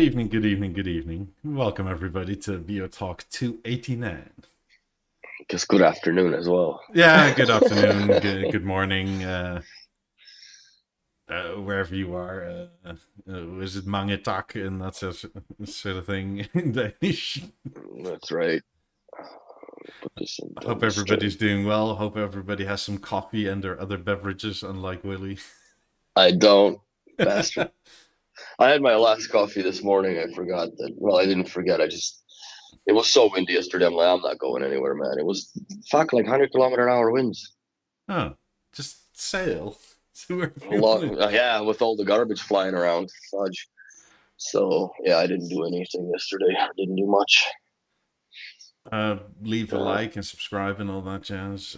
evening, good evening, good evening. Welcome everybody to BeoTalk 289. Just good afternoon as well. Yeah, good afternoon, good morning, wherever you are. Is it mangetak and that sort of thing in Danish? That's right. Put this Hope on the everybody's stream. doing well. Hope everybody has some coffee and their other beverages, unlike Willie. I don't, bastard. I had my last coffee this morning. I forgot that. Well, I didn't forget. It was so windy yesterday. I'm like, I'm not going anywhere, man. It was fuck like 100-kilometer-an-hour winds. Oh, just sail to A wherever you want. lot, yeah, with all the garbage flying around. Fudge. So yeah, I didn't do anything yesterday. I didn't do much. Leave a Uh, like and subscribe and all that jazz.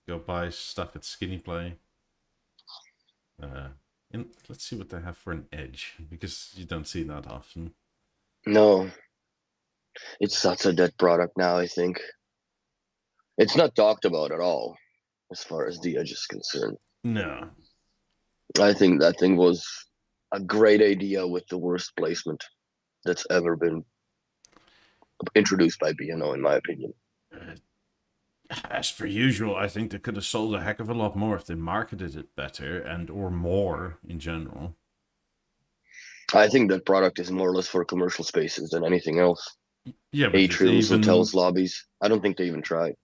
Go buy stuff at Skinny Play. Uh, and let's see what they have for an edge, because you don't see that often. no, it's such a dead product now. I think it's not talked about at all as far as the edge is concerned. No. I think that thing was a great idea with the worst placement that's ever been introduced by B&O, in my opinion. Uh, as per usual, I think they could have sold a heck of a lot more if they marketed it better and or more in general. I think that product is more or less for commercial spaces than anything else. Yeah, but did they Atriums, even... hotels, lobbies. I don't think they even tried.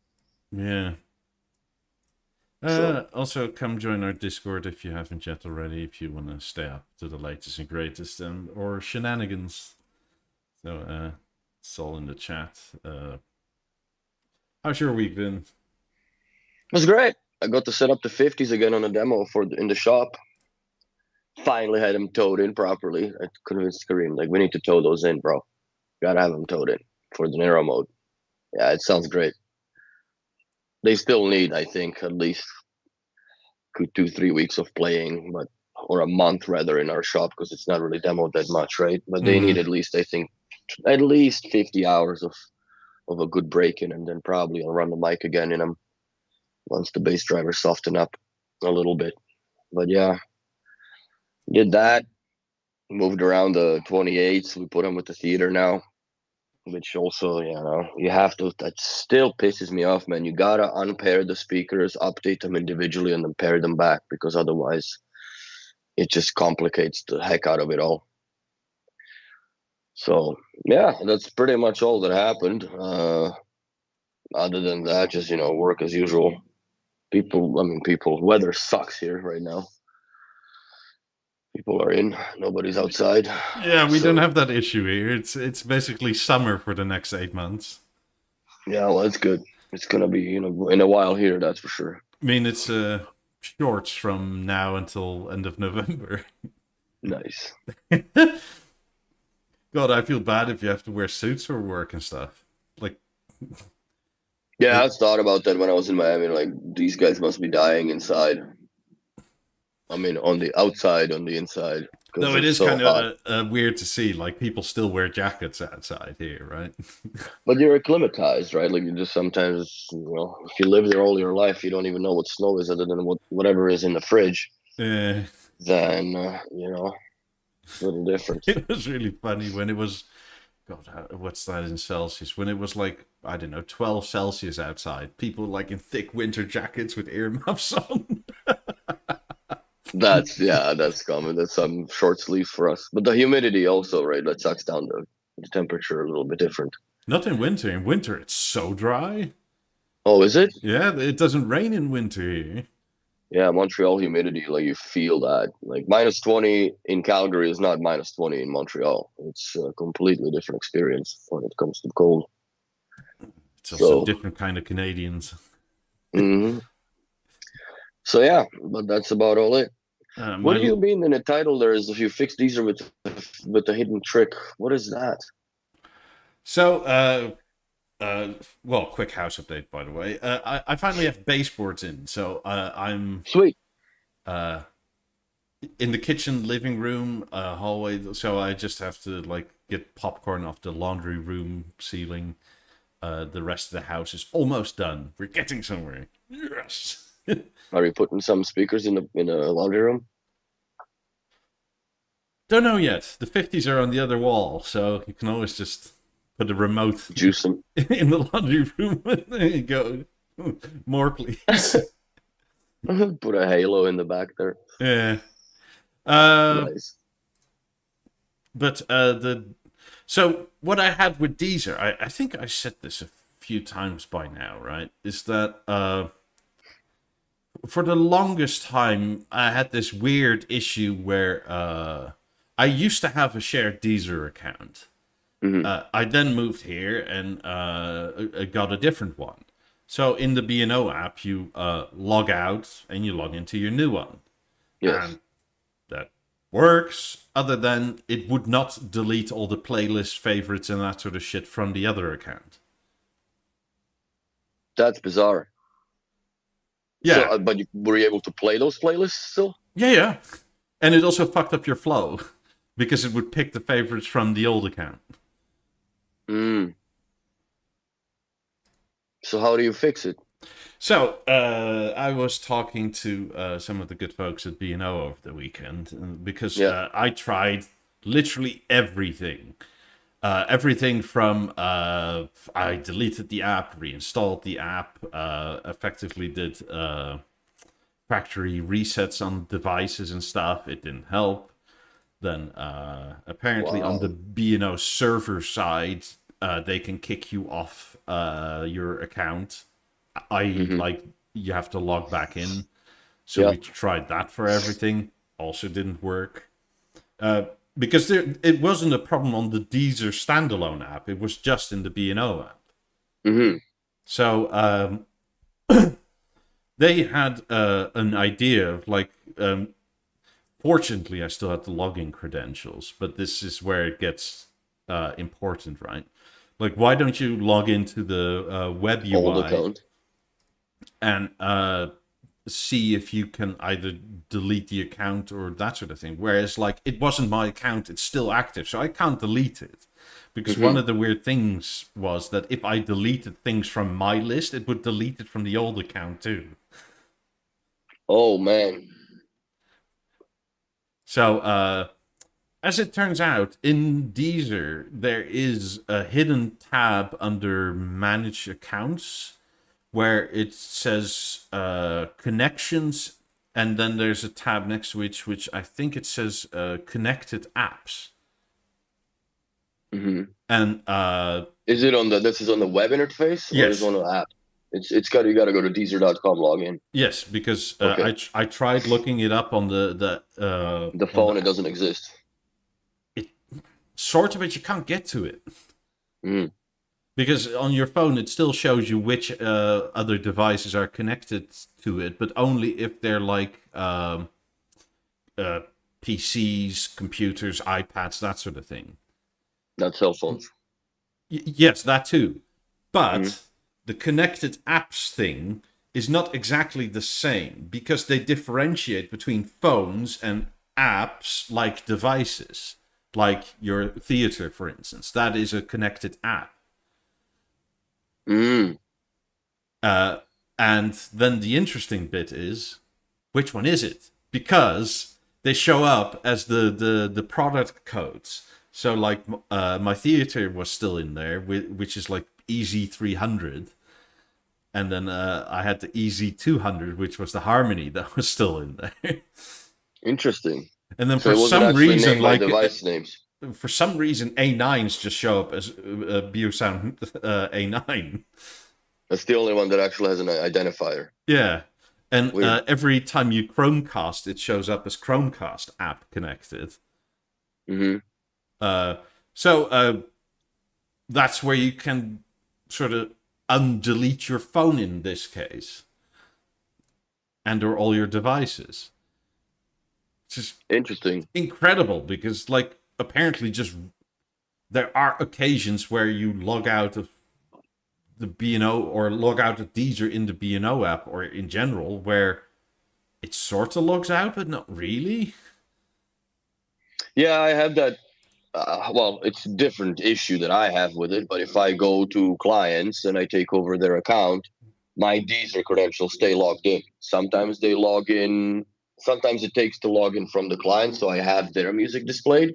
Yeah. So Also, come join our Discord if you haven't yet already, if you want to stay up to the latest and greatest or shenanigans. So, it's all in the chat. How's your week been? it was great. I got to set up the 50s again on a demo in the shop. Finally had them towed in properly. I convinced Kareem, like, we need to tow those in, bro. Gotta have them towed in for the narrow mode. Yeah, it sounds great. They still need, I think, at least 2, 3 weeks of playing, but or a month rather in our shop because it's not really demoed that much, right? But they need Mm-hmm. at least, I think, at least 50 hours of a good break in, and then probably I'll run the mic again in them once the bass drivers soften up a little bit. But yeah, did that. Moved around the 28s. We put them with the theater now, which also, you have to. That still pisses me off, man. You gotta unpair the speakers, update them individually, and then pair them back because otherwise it just complicates the heck out of it all. So yeah, that's pretty much all that happened. Other than that, just work as usual. Weather sucks here right now. People are in, nobody's outside. Yeah, we don't So have that issue here. It's basically summer for the next 8 months. yeah, well, that's good. It's gonna be in a while here, that's for sure. I mean, it's shorts from now until end of November. Nice. God, I feel bad if you have to wear suits for work and stuff. Like, Yeah, it, I thought about that when I was in Miami. Like, these guys must be dying inside. I mean, on the outside, on the inside, because though it it's is so kind hot. of weird to see, like, people still wear jackets outside here, right? But you're acclimatized, right? Like, you just sometimes, if you live there all your life, you don't even know what snow is other than whatever is in the fridge. uh, Then, it's a little different. it was really funny when it was, God, what's that in Celsius? When it was like, I don't know, 12 Celsius outside, people like in thick winter jackets with earmuffs on. That's common. That's some short sleeves for us. But the humidity also, right? That sucks down the temperature a little bit different. Not in winter. In winter, it's so dry. Oh, is it? Yeah, it doesn't rain in winter here. Yeah, Montreal humidity, like you feel that. Like -20 in Calgary is not -20 in Montreal. It's a completely different experience when it comes to cold. It's also So, different kind of Canadians. hmm so yeah, but that's about all it. What My do you mean in the title there is if you fix these with the hidden trick? What is that? so well, quick house update by the way. I finally have baseboards in, so I'm Sweet. uh in the kitchen, living room, hallway. So I just have to like get popcorn off the laundry room ceiling. The rest of the house is almost done. We're getting somewhere. Yes. Are you putting some speakers in the laundry room? Don't know yet. The 50s are on the other wall, so you can always just put a remote Juice them. in the laundry room and there you go. More, please. Put a halo in the back there. Yeah. Uh, Nice. but so what I had with Deezer, I think I said this a few times by now, right? Is that for the longest time I had this weird issue where I used to have a shared Deezer account. I then moved here and got a different one. So in the B&O app, you log out and you log into your new one. Yes. And that works, other than it would not delete all the playlist favorites and that sort of shit from the other account. That's bizarre. Yeah. So, but were you able to play those playlists still? Yeah. And it also fucked up your flow because it would pick the favorites from the old account. So how do you fix it? So I was talking to some of the good folks at B&O over the weekend because I tried literally everything. Everything from I deleted the app, reinstalled the app, effectively did factory resets on devices and stuff. It didn't help. Then apparently on the B&O server side, they can kick you off your account. Like you have to log back in. So we tried that for everything. Also didn't work. Because it wasn't a problem on the Deezer standalone app. It was just in the B&O app. So they had an idea of like... fortunately, I still had the login credentials. But this is where it gets important, right? Like, why don't you log into the web UI Old account. And see if you can either delete the account or that sort of thing. Whereas, like, it wasn't my account, it's still active, so I can't delete it. Because one of the weird things was that if I deleted things from my list, it would delete it from the old account too. Oh, man. So, as it turns out, in Deezer, there is a hidden tab under Manage Accounts, where it says connections, and then there's a tab next to which I think it says connected apps. And is it on this is on the web interface? Or yes, is it on the app? You got to go to Deezer.com, log in. Yes, because I tried looking it up on the phone. It doesn't exist. It sort of, but you can't get to it. Because on your phone, it still shows you which other devices are connected to it, but only if they're like PCs, computers, iPads, that sort of thing. Not cell phones. Yes, that too. But the connected apps thing is not exactly the same because they differentiate between phones and apps like devices. Like your theater, for instance. That is a connected app. And then the interesting bit is, which one is it? Because they show up as the product codes. So like my theater was still in there, which is like EZ300. And then I had the EZ200, which was the Harmony that was still in there. Interesting. And then for some reason, like device names. For some reason, A9s just show up as Beosound A9. That's the only one that actually has an identifier. Yeah. And every time you Chromecast, it shows up as Chromecast app connected. So that's where you can sort of undelete your phone in this case. And or all your devices. It's just interesting. Incredible, because like apparently just there are occasions where you log out of the B&O or log out of Deezer in the B&O app or in general where it sort of logs out but not really. Yeah, I have that. Well, it's a different issue that I have with it, but if I go to clients and I take over their account, my Deezer credentials stay logged in. Sometimes they log in sometimes it takes to log in from the client, so I have their music displayed.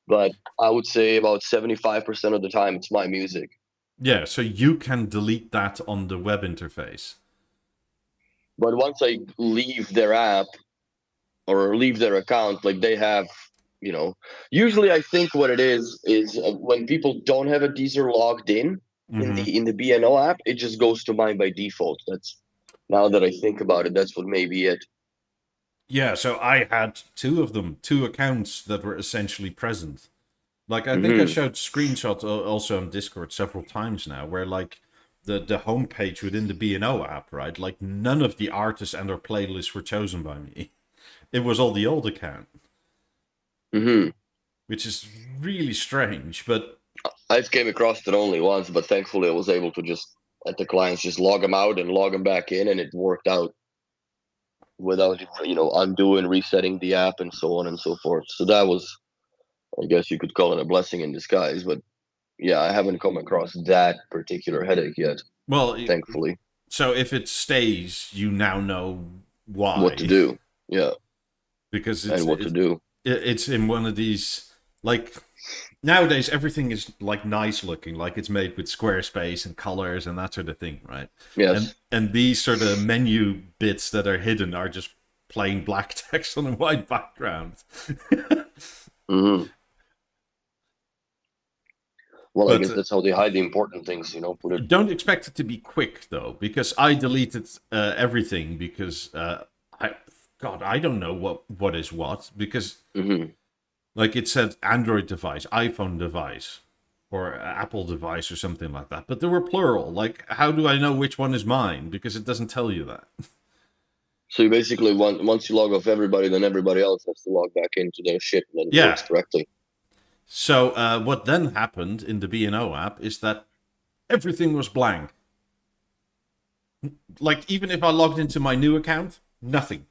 But I would say about 75% of the time it's my music. Yeah, so you can delete that on the web interface. But once I leave their app or leave their account, like they have, usually I think what it is when people don't have a Deezer logged in Mm-hmm. the BNO app, it just goes to mine by default. That's now that I think about it, that's what may be it. Yeah, so I had two of them, two accounts that were essentially present. Like, I think I Hmm. showed screenshots also on Discord several times now, where like the homepage within the B&O app, right? Like none of the artists and their playlists were chosen by me. It was all the old account, Hmm. which is really strange. But I've came across it only once, but thankfully I was able to just let the clients just log them out and log them back in, and it worked out without undoing, resetting the app, and so on and so forth. So that was, I guess you could call it a blessing in disguise. But yeah, I haven't come across that particular headache yet, well, thankfully. so if it stays, you now know What to why, do? Yeah, because and what to do. it's in one of these like nowadays everything is like nice looking, like it's made with Squarespace and colors and that sort of thing, right? and Yes. and these sort of menu bits that are hidden are just plain black text on a white background. Hmm. Well, I But guess that's how they hide the important things. Put it. don't expect it to be quick though, because I deleted everything because I don't know what is what, because Hmm. like it said Android device, iPhone device, or Apple device or something like that. But there were plural. Like, how do I know which one is mine? Because it doesn't tell you that. So you basically once you log off everybody, then everybody else has to log back into their shit, and then it Yeah. works correctly. So what then happened in the B&O app is that everything was blank. Like, even if I logged into my new account, nothing.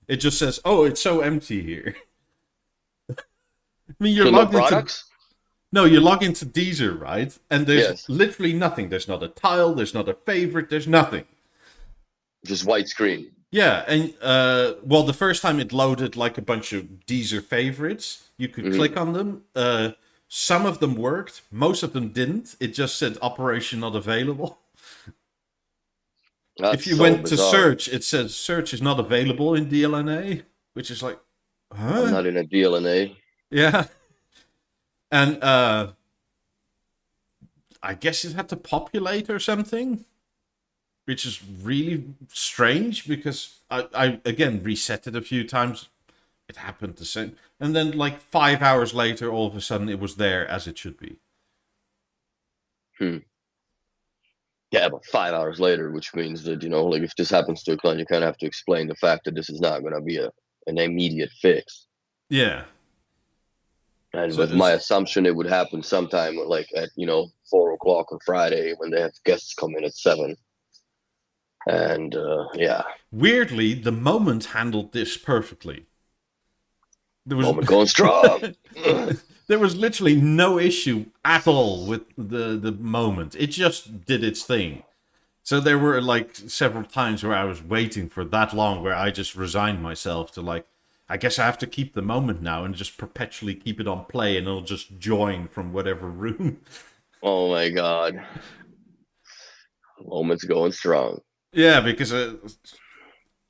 It just says, "Oh, it's so empty here." I mean, you're So no logged into products. no, you log into Deezer, right? And there's Yes, literally nothing. There's not a tile. There's not a favorite. There's nothing. just white screen. Yeah, and well, the first time it loaded like a bunch of Deezer favorites, you could Hmm. click on them. Some of them worked, most of them didn't. It just said operation not available. If That's you so went to bizarre. search, it says search is not available in DLNA, which is like, I'm huh? not in a DLNA. Yeah, and I guess it had to populate or something, which is really strange because I again reset it a few times. It happened the same. And then, like 5 hours later, all of a sudden it was there as it should be. Hmm. Yeah, but 5 hours later, which means that like if this happens to a client, you kind of have to explain the fact that this is not going to be an immediate fix. Yeah. And So with my it's assumption, it would happen sometime like at 4 o'clock on Friday when they have guests come in at 7. And yeah, weirdly, the moment handled this perfectly. There was moment going strong. there was literally no issue at all with the moment. It just did its thing. So there were like several times where I was waiting for that long, where I just resigned myself to like, I guess I have to keep the moment now and just perpetually keep it on play, and it'll just join from whatever room. Oh my god, moment's going strong. Yeah, because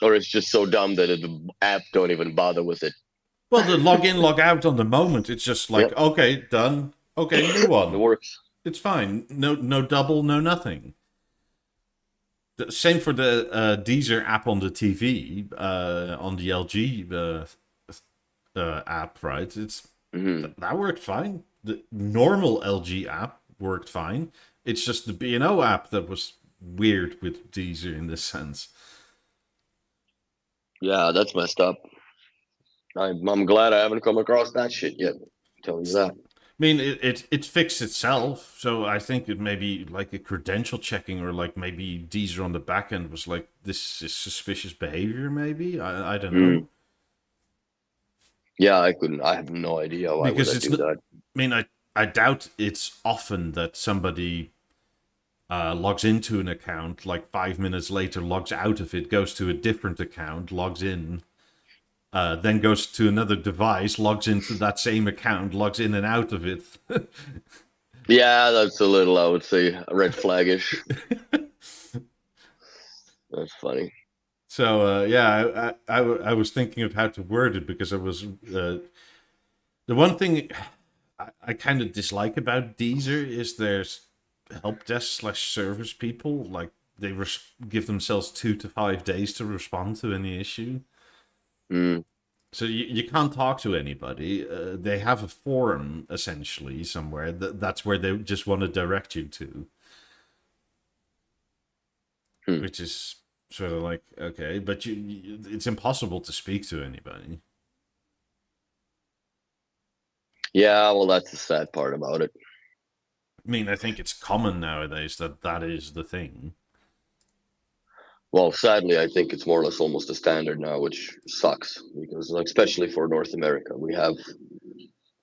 Or it's just so dumb that the app don't even bother with it. well, the log in, log out on the moment, it's just like, Yep, okay, done. Okay, new it one. works. It's fine. No double, no nothing. Same for the Deezer app on the TV, on the LG app, right? Hmm. That worked fine. The normal LG app worked fine. It's just the B&O app that was weird with Deezer in this sense. Yeah, that's messed up. I'm glad I haven't come across that shit yet. I'm telling you that. I mean, it fixed itself, so I think it maybe like a credential checking, or like maybe Deezer on the back end was like, this is suspicious behavior, maybe? I don't Mm. know. Yeah, I couldn't. I have no idea why would Because I it's do not, that. I mean, I doubt it's often that somebody logs into an account, like 5 minutes later, logs out of it, goes to a different account, logs in. then goes to another device, logs into that same account, logs in and out of it. Yeah, that's a little, I would say, red flaggish. That's funny. So yeah, I was thinking of how to word it, because I was the one thing I kind of dislike about Deezer is there's help desk slash service people, like they give themselves 2 to 5 days to respond to any issue. Mm. So you can't talk to anybody. They have a forum essentially somewhere. That's where they just want to direct you to, which is sort of like, okay, but it's impossible to speak to anybody. Yeah, well, that's the sad part about it. I mean, I think it's common nowadays that is the thing. Well, sadly, I think it's more or less almost a standard now, which sucks because, like, especially for North America, we have.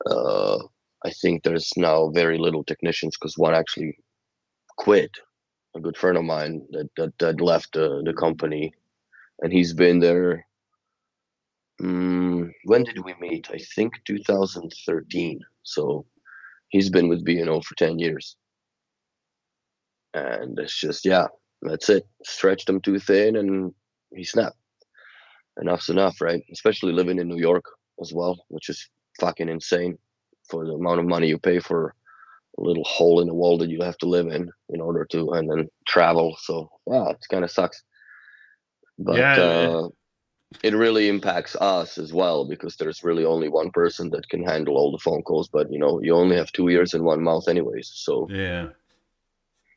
I think there's now very little technicians because one actually quit. A good friend of mine that left the company, and he's been there. When did we meet? I think 2013. So he's been with B&O for 10 years, and it's just, yeah, that's it. Stretched him too thin, and he snapped. Enough's enough, right? Especially living in New York as well, which is fucking insane for the amount of money you pay for a little hole in the wall that you have to live in order to, and then travel. So yeah, it kind of sucks. But Yeah, it really impacts us as well because there's really only one person that can handle all the phone calls. But you only have 2 ears and one mouth, anyways. So yeah.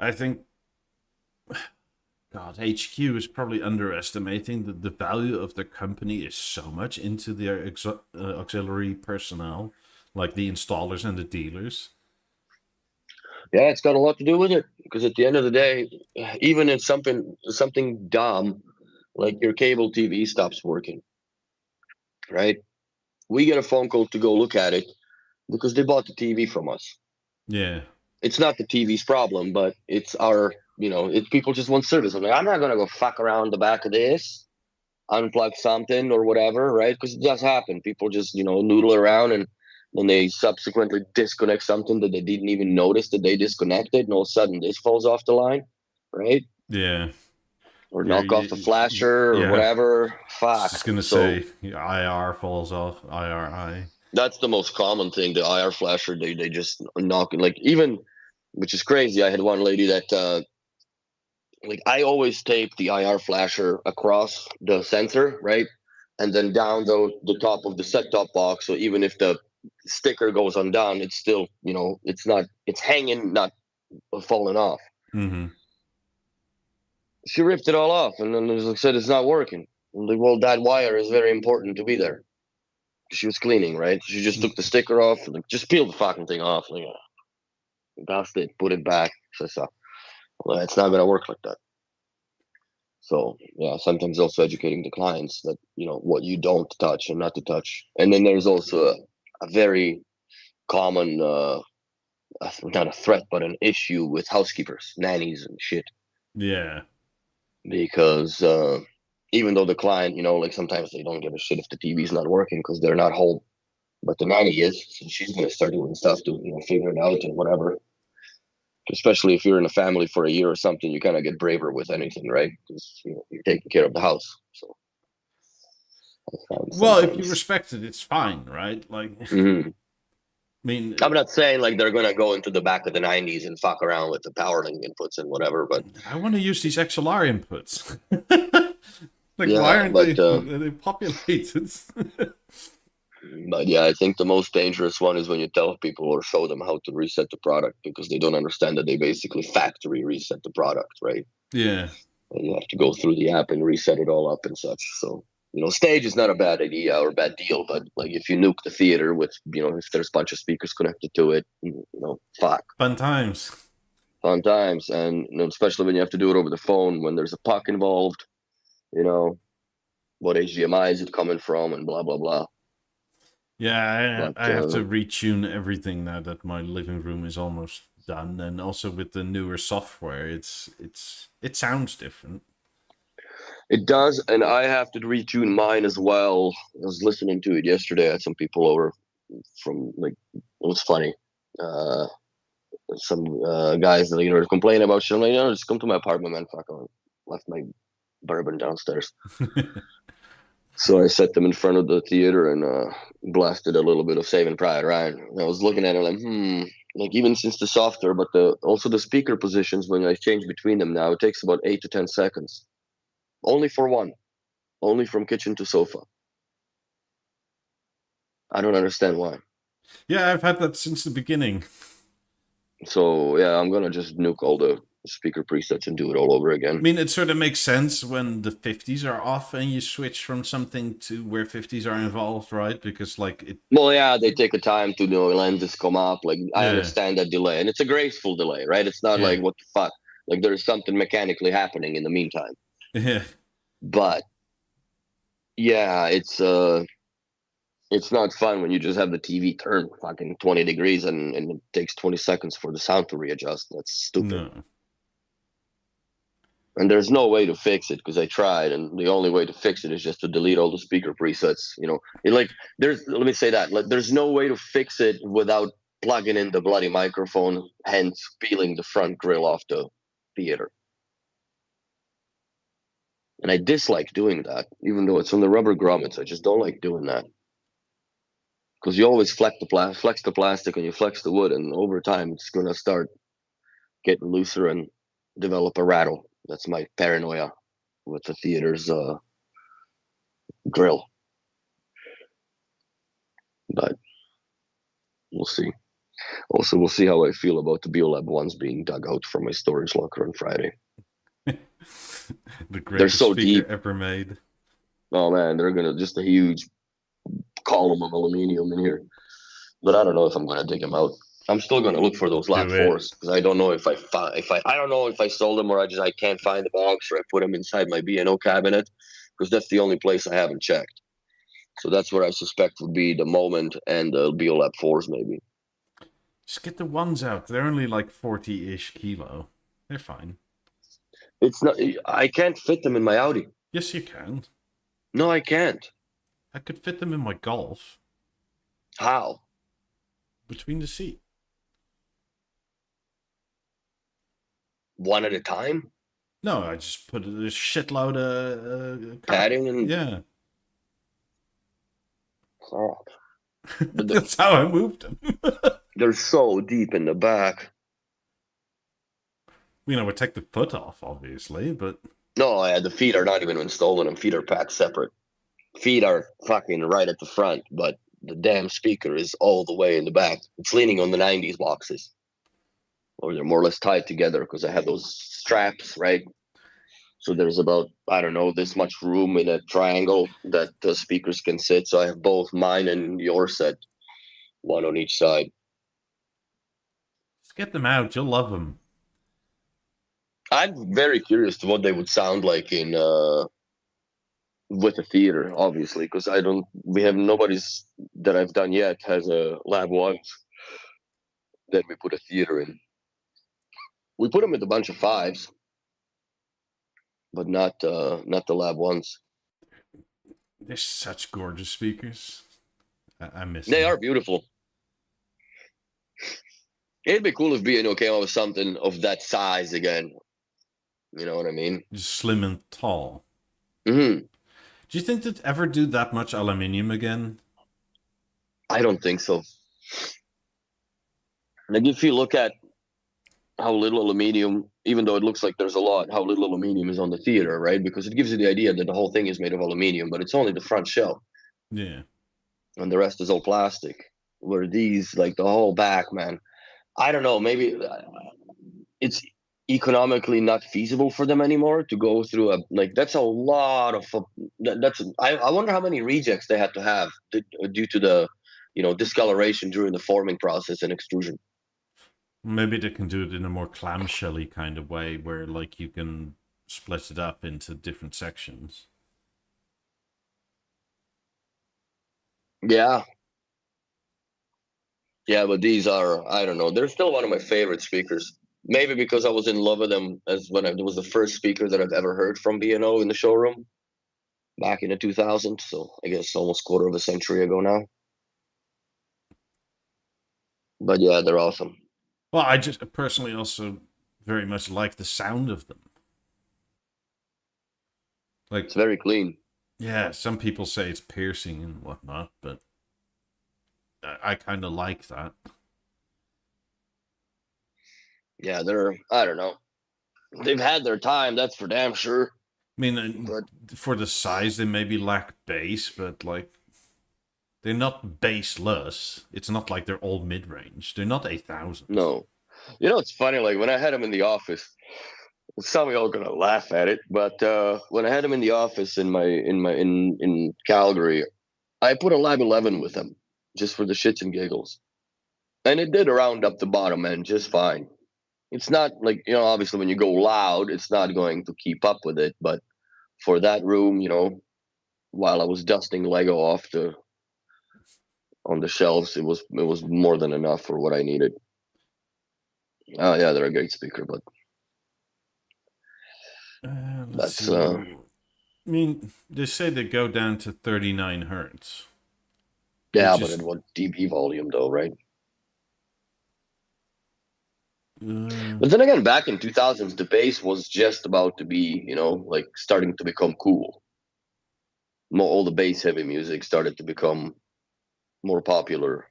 I think, God, HQ is probably underestimating the value of the company is so much into their auxiliary personnel, like the installers and the dealers. yeah, it's got a lot to do with it because at the end of the day, even if something dumb like your cable TV stops working, right? We get a phone call to go look at it because they bought the TV from us. Yeah. It's not the TV's problem, but it's our, people just want service. I'm like, I'm not gonna go fuck around the back of this, unplug something or whatever, right? Because it does happen. People just, noodle around and then they subsequently disconnect something that they didn't even notice that they disconnected, and all of a sudden this falls off the line, right? Yeah. Or knock off the flasher or Yeah. whatever. I was Fuck. just gonna So say IR falls off. IRI. that's the most common thing. The IR flasher, they just knock, like, even, which is crazy. I had one lady that like, I always tape the IR flasher across the sensor, right? And then down the top of the set-top box. So even if the sticker goes undone, it's still, it's hanging, not falling off. Mm-hmm. She ripped it all off, and then as I said, it's not working. I'm like, well, that wire is very important to be there. She was cleaning, right? She just took the sticker off, and just peeled the fucking thing off. Like, dust it, put it back. So, well, it's not gonna work like that. So yeah, sometimes also educating the clients that what you don't touch and not to touch. And then there's also a very common, not a threat, but an issue with housekeepers, nannies, and shit. Yeah. Because even though the client, like, sometimes they don't give a shit if the TV's not working because they're not home, but the nanny is, so she's gonna start doing stuff to figure it out and whatever. Especially if you're in a family for a year or something, you kind of get braver with anything, right? Because you're taking care of the house. So, Well, if you respect it, it's fine, right? Like, mm-hmm. I mean, I'm not saying like they're gonna go into the back of the '90s and fuck around with the power link inputs and whatever, but I want to use these XLR inputs. Like, yeah, why aren't they populated? But yeah, I think the most dangerous one is when you tell people or show them how to reset the product because they don't understand that they basically factory reset the product, right? Yeah. And you have to go through the app and reset it all up and such. So, stage is not a bad idea or a bad deal, but like, if you nuke the theater with, if there's a bunch of speakers connected to it, fuck. Fun times. Fun times. And especially when you have to do it over the phone, when there's a puck involved, what HDMI is it coming from and blah, blah, blah. Yeah, I have to retune everything now that my living room is almost done, and also with the newer software, it sounds different. It does, and I have to retune mine as well. I was listening to it yesterday. I had some people over from like it was funny. Uh, some guys that complain about shit. I'm like, just come to my apartment, man. Fuck on. Left my bourbon downstairs. So I set them in front of the theater and blasted a little bit of Saving Private Ryan. And I was looking at it like, like even since the software, but also the speaker positions when I change between them now, it takes about 8 to 10 seconds. Only for one. Only from kitchen to sofa. I don't understand why. Yeah, I've had that since the beginning. So yeah, I'm gonna just nuke all the speaker presets and do it all over again. I mean, it sort of makes sense when the 50s are off and you switch from something to where 50s are involved, right? Because like it. Well, yeah, they take a time to lenses come up. Like I Yeah. understand that delay, and it's a graceful delay, right? It's not like what the fuck. Like there's something mechanically happening in the meantime. Yeah. But yeah, it's not fun when you just have the TV turn fucking 20 degrees and it takes 20 seconds for the sound to readjust. That's stupid. No. And there's no way to fix it because I tried, and the only way to fix it is just to delete all the speaker presets. Let me say that. Like, there's no way to fix it without plugging in the bloody microphone, hence peeling the front grill off the theater. And I dislike doing that, even though it's on the rubber grommets. I just don't like doing that. Because you always flex the plastic and you flex the wood, and over time it's going to start getting looser and develop a rattle. That's my paranoia with the theater's grill. But we'll see. Also, we'll see how I feel about the Beolab ones being dug out from my storage locker on Friday. The greatest so speaker deep. ever made. Oh man, they're gonna just a huge column of aluminium in here. But I don't know if I'm gonna dig them out. I'm still gonna look for those Lat 4s because I don't know if I don't know if I sold them or I can't find the box or I put them inside my B&O cabinet because that's the only place I haven't checked. So that's what I suspect would be the Moment and the Beolab 4s maybe. Just get the ones out. They're only like 40-ish kilo. They're fine. It's not. I can't fit them in my Audi. Yes, you can. No, I can't. I could fit them in my Golf. How? Between the seat. One at a time? No, I just put a shitload of padding and yeah. crap. That's how I moved them. They're so deep in the back. We would take the foot off, obviously, but no, the feet are not even installed in them. Feet are packed separate. Feet are fucking right at the front, but the damn speaker is all the way in the back. It's leaning on the 90s boxes. Or they're more or less tied together because I have those straps, right? So there's about, I don't know, this much room in a triangle that the speakers can sit. So I have both mine and your set, one on each side. Just get them out. You'll love them. I'm very curious to what they would sound like in with a theater, obviously, because we have nobody's that I've done yet has a Lab 1 that we put a theater in. We put them with a bunch of 5s, but not the Lab 1s. They're such gorgeous speakers. I miss them. They them. are beautiful. It'd be cool if B&O came out with something of that size again. You know what I mean? Just slim and tall. Mm-hmm. Do you think they'd ever do that much aluminium again? I don't think so. Like if you look at how little aluminium, even though it looks like there's a lot, how little aluminium is on the theater, right? Because it gives you the idea that the whole thing is made of aluminium, but it's only the front shell. Yeah. And the rest is all plastic. Where these, like the whole back, man, I don't know, maybe it's economically not feasible for them anymore to go through that's a lot of I wonder how many rejects they had to have due to the discoloration during the forming process and extrusion. Maybe they can do it in a more clamshelly kind of way where like you can split it up into different sections. Yeah, but these are, I don't know, they're still one of my favorite speakers. Maybe because I was in love with them as when it was the first speaker that I've ever heard from B&O in the showroom back in the 2000s. So I guess almost quarter of a century ago now. But yeah, they're awesome. Well, I just personally also very much like the sound of them. Like, It's very clean. yeah, some people say it's piercing and whatnot, but I kind of like that. Yeah, I don't know. They've had their time, that's for damn sure. I mean, But for the size, they maybe lack bass, but like, they're not bassless. It's not like they're all mid-range. They're not 8,000. no. You know, it's funny, like when I had them in the office, some of y'all are gonna laugh at it, but when I had them in the office in Calgary, I put a Lab 11 with them just for the shits and giggles, and it did round up the bottom end just fine. It's not like, you know, obviously when you go loud, it's not going to keep up with it, but for that room, you know, while I was dusting Lego off the on the shelves, it was more than enough for what I needed. Oh yeah, they're a great speaker, but Let's that's see. I mean, they say they go down to 39 hertz, yeah, which but is at what dB volume though, right? But then again, back in 2000s, the bass was just about to be, you know, like starting to become cool. All the bass heavy music started to become more popular.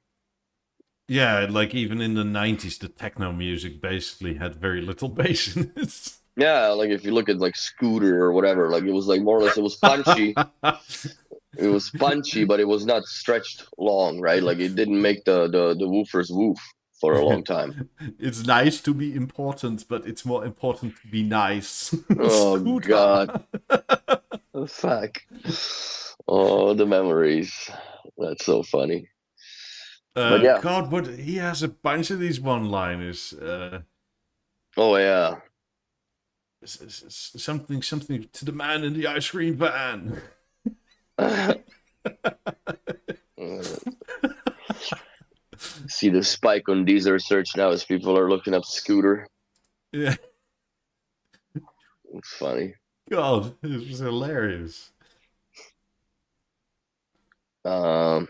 yeah, like even in the 90s, the techno music basically had very little bass in it. Yeah, like if you look at like Scooter or whatever, like it was like more or less it was punchy. It was punchy, but it was not stretched long, right? Like it didn't make the woofers woof for a long time. It's nice to be important, but it's more important to be nice. Oh Scooter. God, oh, fuck. Oh, the memories. That's so funny. But yeah. God, but he has a bunch of these one-liners. Oh yeah. Something to the man in the ice cream van. See the spike on Deezer search now as people are looking up Scooter. Yeah. It's funny. God, it was hilarious. I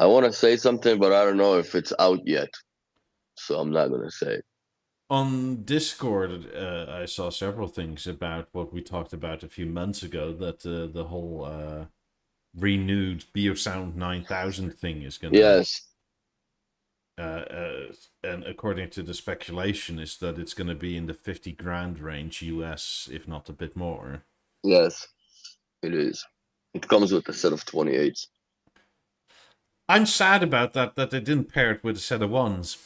want to say something, but I don't know if it's out yet, so I'm not gonna say it. On Discord, I saw several things about what we talked about a few months ago. That the whole renewed Beosound 9000 thing is gonna. Yes. And according to the speculation, is that it's gonna be in the 50 grand range US, if not a bit more. Yes, it is. It comes with a set of 28s. I'm sad about that they didn't pair it with a set of ones,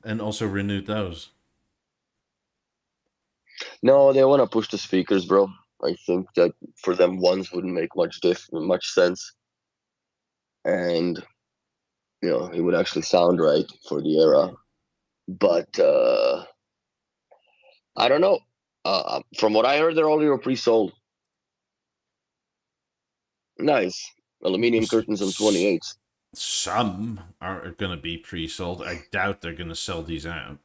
and also renewed those. No, they want to push the speakers, bro. I think that for them, ones wouldn't make much sense, and you know, it would actually sound right for the era. But I don't know. From what I heard, they're already pre-sold. Nice aluminium curtains on 28s. Some are going to be pre-sold. I doubt they're going to sell these out.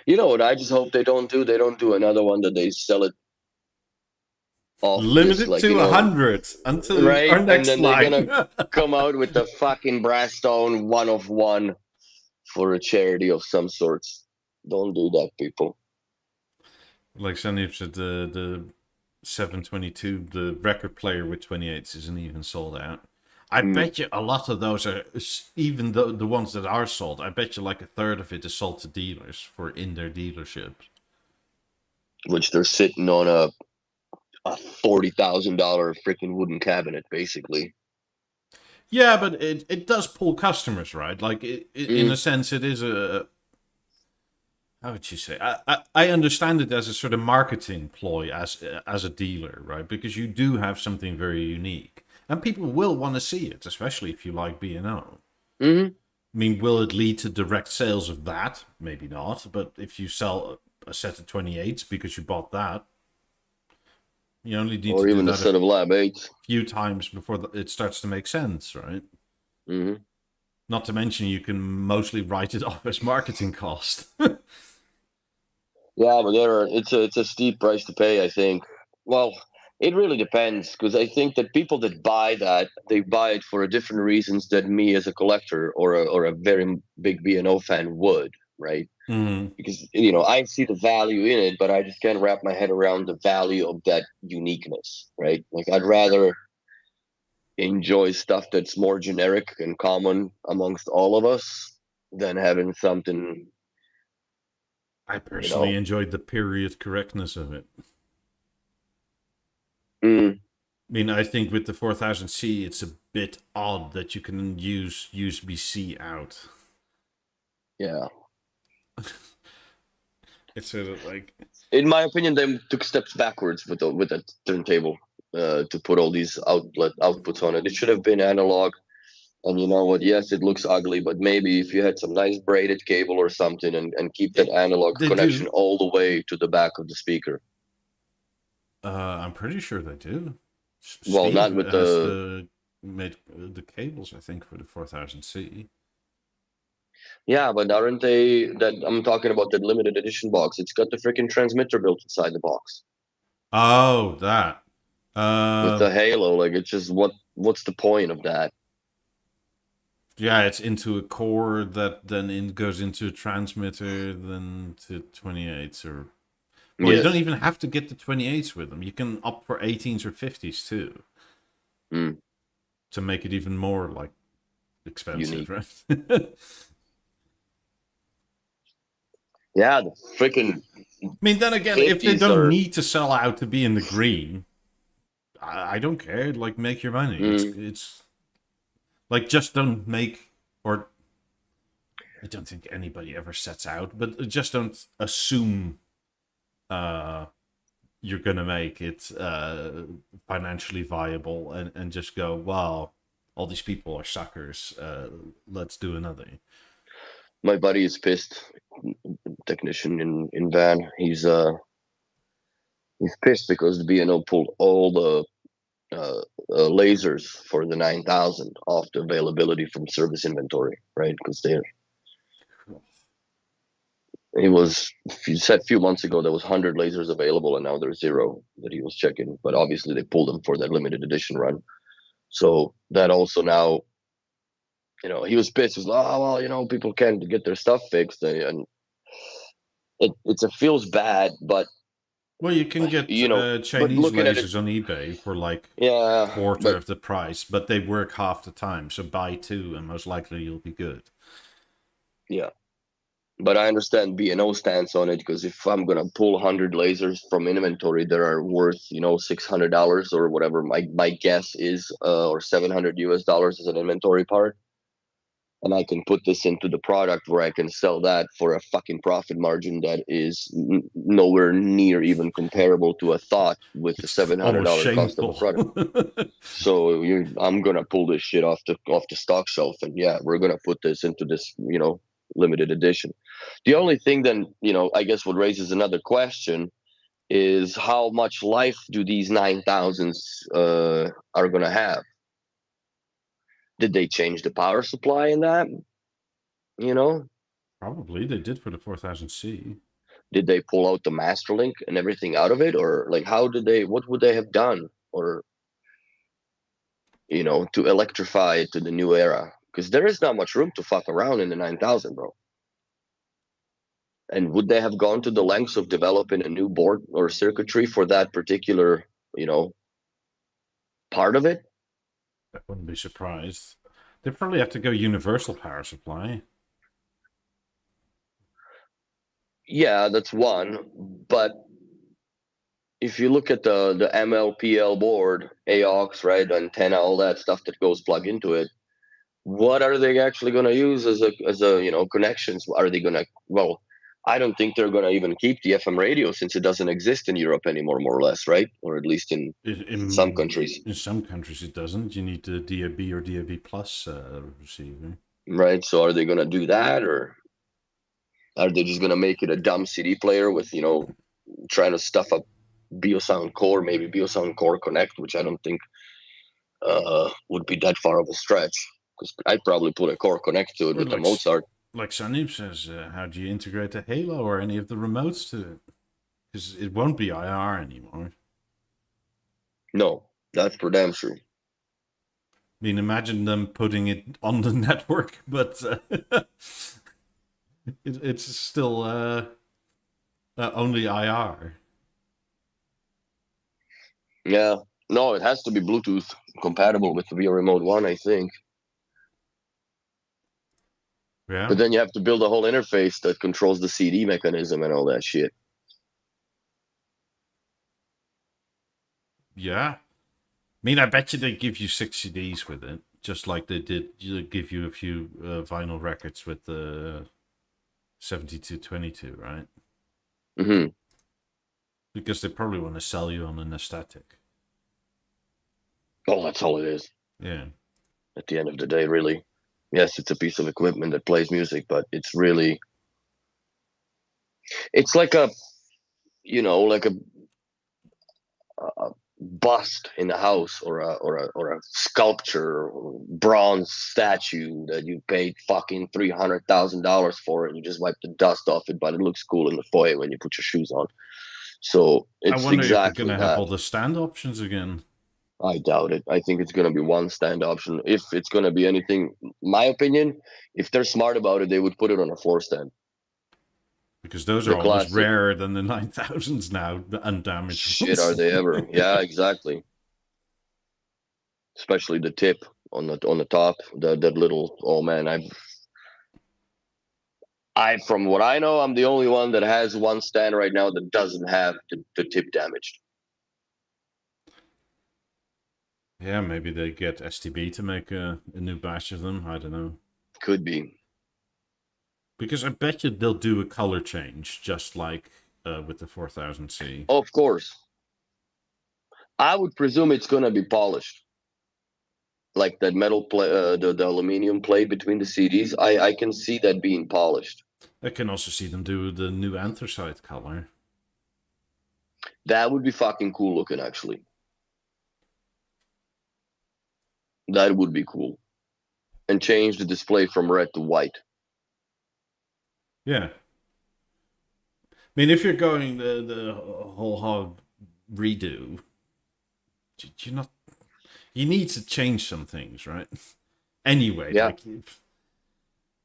You know what? I just hope they don't do. They don't do another one that they sell it off limited like, to 100 until right? our next And then line. they're gonna come out with the fucking brass stone 1 of 1 for a charity of some sorts. Don't do that, people. Like Sunny said, the 722, the record player with 28s, isn't even sold out. I bet you a lot of those are, even the ones that are sold, I bet you like a third of it is sold to dealers for in their dealerships. Which they're sitting on a $40,000 freaking wooden cabinet, basically. Yeah, but it does pull customers, right? Like, in a sense, it is a... How would you say? I understand it as a sort of marketing ploy as a dealer, right? Because you do have something very unique. And people will want to see it, especially if you like B&O. I mean, will it lead to direct sales of that? Maybe not. But if you sell a set of 28s because you bought that, you only need or to even do a that set of Lab 8s. few times before it starts to make sense, right? Not to mention, you can mostly write it off as marketing cost. Yeah, but it's a steep price to pay, I think. Well, it really depends because I think that people that buy that they buy it for a different reasons than me as a collector or a very big B&O fan would, right? Mm. Because I see the value in it, but I just can't wrap my head around the value of that uniqueness, right? Like I'd rather enjoy stuff that's more generic and common amongst all of us than having something, I you personally know. enjoyed the period correctness of it. Mm, I mean, I think with the 4000C, it's a bit odd that you can use USB-C out. yeah. It's sort of like, In my opinion, they took steps backwards with the turntable to put all these outputs on it. It should have been analog. And you know what? Yes, it looks ugly, but maybe if you had some nice braided cable or something and keep that analog they connection do. all the way to the back of the speaker. I'm pretty sure they do. Well, Steve not with has the the made the cables, I think, for the 4000C. yeah, but aren't they that I'm talking about that limited edition box? It's got the freaking transmitter built inside the box Oh, that. with Uh, the halo. Like it's just what's the point of that? yeah, it's into a core that then goes into a transmitter, then to 28s or. Well, you don't Yes. even have to get the 28s with them. You can opt for 18s or 50s too Mm, to make it even more like expensive, unique. right? Yeah, the freaking I mean, then again, if they 50s don't are. need to sell out to be in the green, I don't care. Like, make your money. Mm, It's like just don't make, or I don't think anybody ever sets out, but just don't assume uh, you're gonna make it financially viable and just go, wow, all these people are suckers. Let's do another. my buddy is pissed. Technician in van. He's pissed because the B&O pulled all the lasers for the 9000 off the availability from service inventory, right? Because they it was you said a few months ago there was 100 lasers available and now there's zero that he was checking, but obviously they pulled them for that limited edition run. So that also now, he was pissed. He's like, oh well, people can't get their stuff fixed, and it feels bad, but Well, you can get but Chinese looking at it, lasers on eBay for like a yeah, quarter but of the price, but they work half the time. So buy two, and most likely you'll be good. yeah. But I understand B&O stance on it because if I'm gonna pull 100 lasers from inventory that are worth $600 or whatever my guess is, or $700 as an inventory part, and I can put this into the product where I can sell that for a fucking profit margin that is nowhere near even comparable to a thought with the It's seven hundred almost dollar cost of a shameful. product. So I'm gonna pull this shit off the stock shelf, and yeah, we're gonna put this into this limited edition. The only thing then I guess what raises another question is how much life do these 9000s are gonna have? Did they change the power supply in that? You know, Probably they did for the 4000C. did they pull out the master link and everything out of it, or like how did they? What would they have done, or to electrify it to the new era? Because there is not much room to fuck around in the 9000, bro. And would they have gone to the lengths of developing a new board or circuitry for that particular, you know, part of it? I wouldn't be surprised. They probably have to go universal power supply. Yeah, that's one. But if you look at the MLPL board, AUX, right, antenna, all that stuff that goes plug into it, what are they actually going to use as a connections? Are they going to? Well, I don't think they're going to even keep the FM radio since it doesn't exist in Europe anymore, more or less, right? Or at least in some countries, In some countries it doesn't. You need the DAB or DAB plus receiver. right? So are they going to do that, or are they just going to make it a dumb CD player with trying to stuff up Beosound Core, maybe Beosound Core Connect, which I don't think would be that far of a stretch. because I'd probably put a core connect to it Or with the Mozart. like Sandeep says, how do you integrate the Halo or any of the remotes to it? Because it won't be IR anymore. No, that's for damn sure. I mean, imagine them putting it on the network, but it's still only IR. Yeah, no, it has to be Bluetooth compatible with the Via Remote One, I think. Yeah. But then you have to build a whole interface that controls the CD mechanism and all that shit. Yeah. I mean, I bet you they give you 6 CDs with it, just like they did give you a few vinyl records with the 7222, right? Mm-hmm. Because they probably want to sell you on an aesthetic. Oh, that's all it is. Yeah. At the end of the day, really. Yes, it's a piece of equipment that plays music, but it's really, it's like a, like a bust in a house or a sculpture or bronze statue that you paid fucking $300,000 for, and you just wipe the dust off it, but it looks cool in the foyer when you put your shoes on. So I it's wonder if we're exactly going to have that. all the stand options again. I doubt it. I think it's going to be one stand option. If it's going to be anything, my opinion, if they're smart about it, they would put it on a floor stand. Because those The are almost classic. rarer than the 9000s now, the undamaged Shit, are ones. they ever? Yeah, exactly. Especially the tip on the top, that little. Oh man, I from what I know, I'm the only one that has one stand right now that doesn't have the tip damaged. Yeah, maybe they get STB to make a new batch of them. I don't know. Could be. Because I bet you they'll do a color change, just like with the 4000C. Of course. I would presume it's gonna be polished, like that metal plate, the aluminum plate between the CDs. I can see that being polished. I can also see them do the new anthracite color. That would be fucking cool looking, actually. That would be cool. And change the display from red to white. Yeah. I mean, if you're going the whole hog redo, you not you need to change some things, right? Anyway, Yeah. like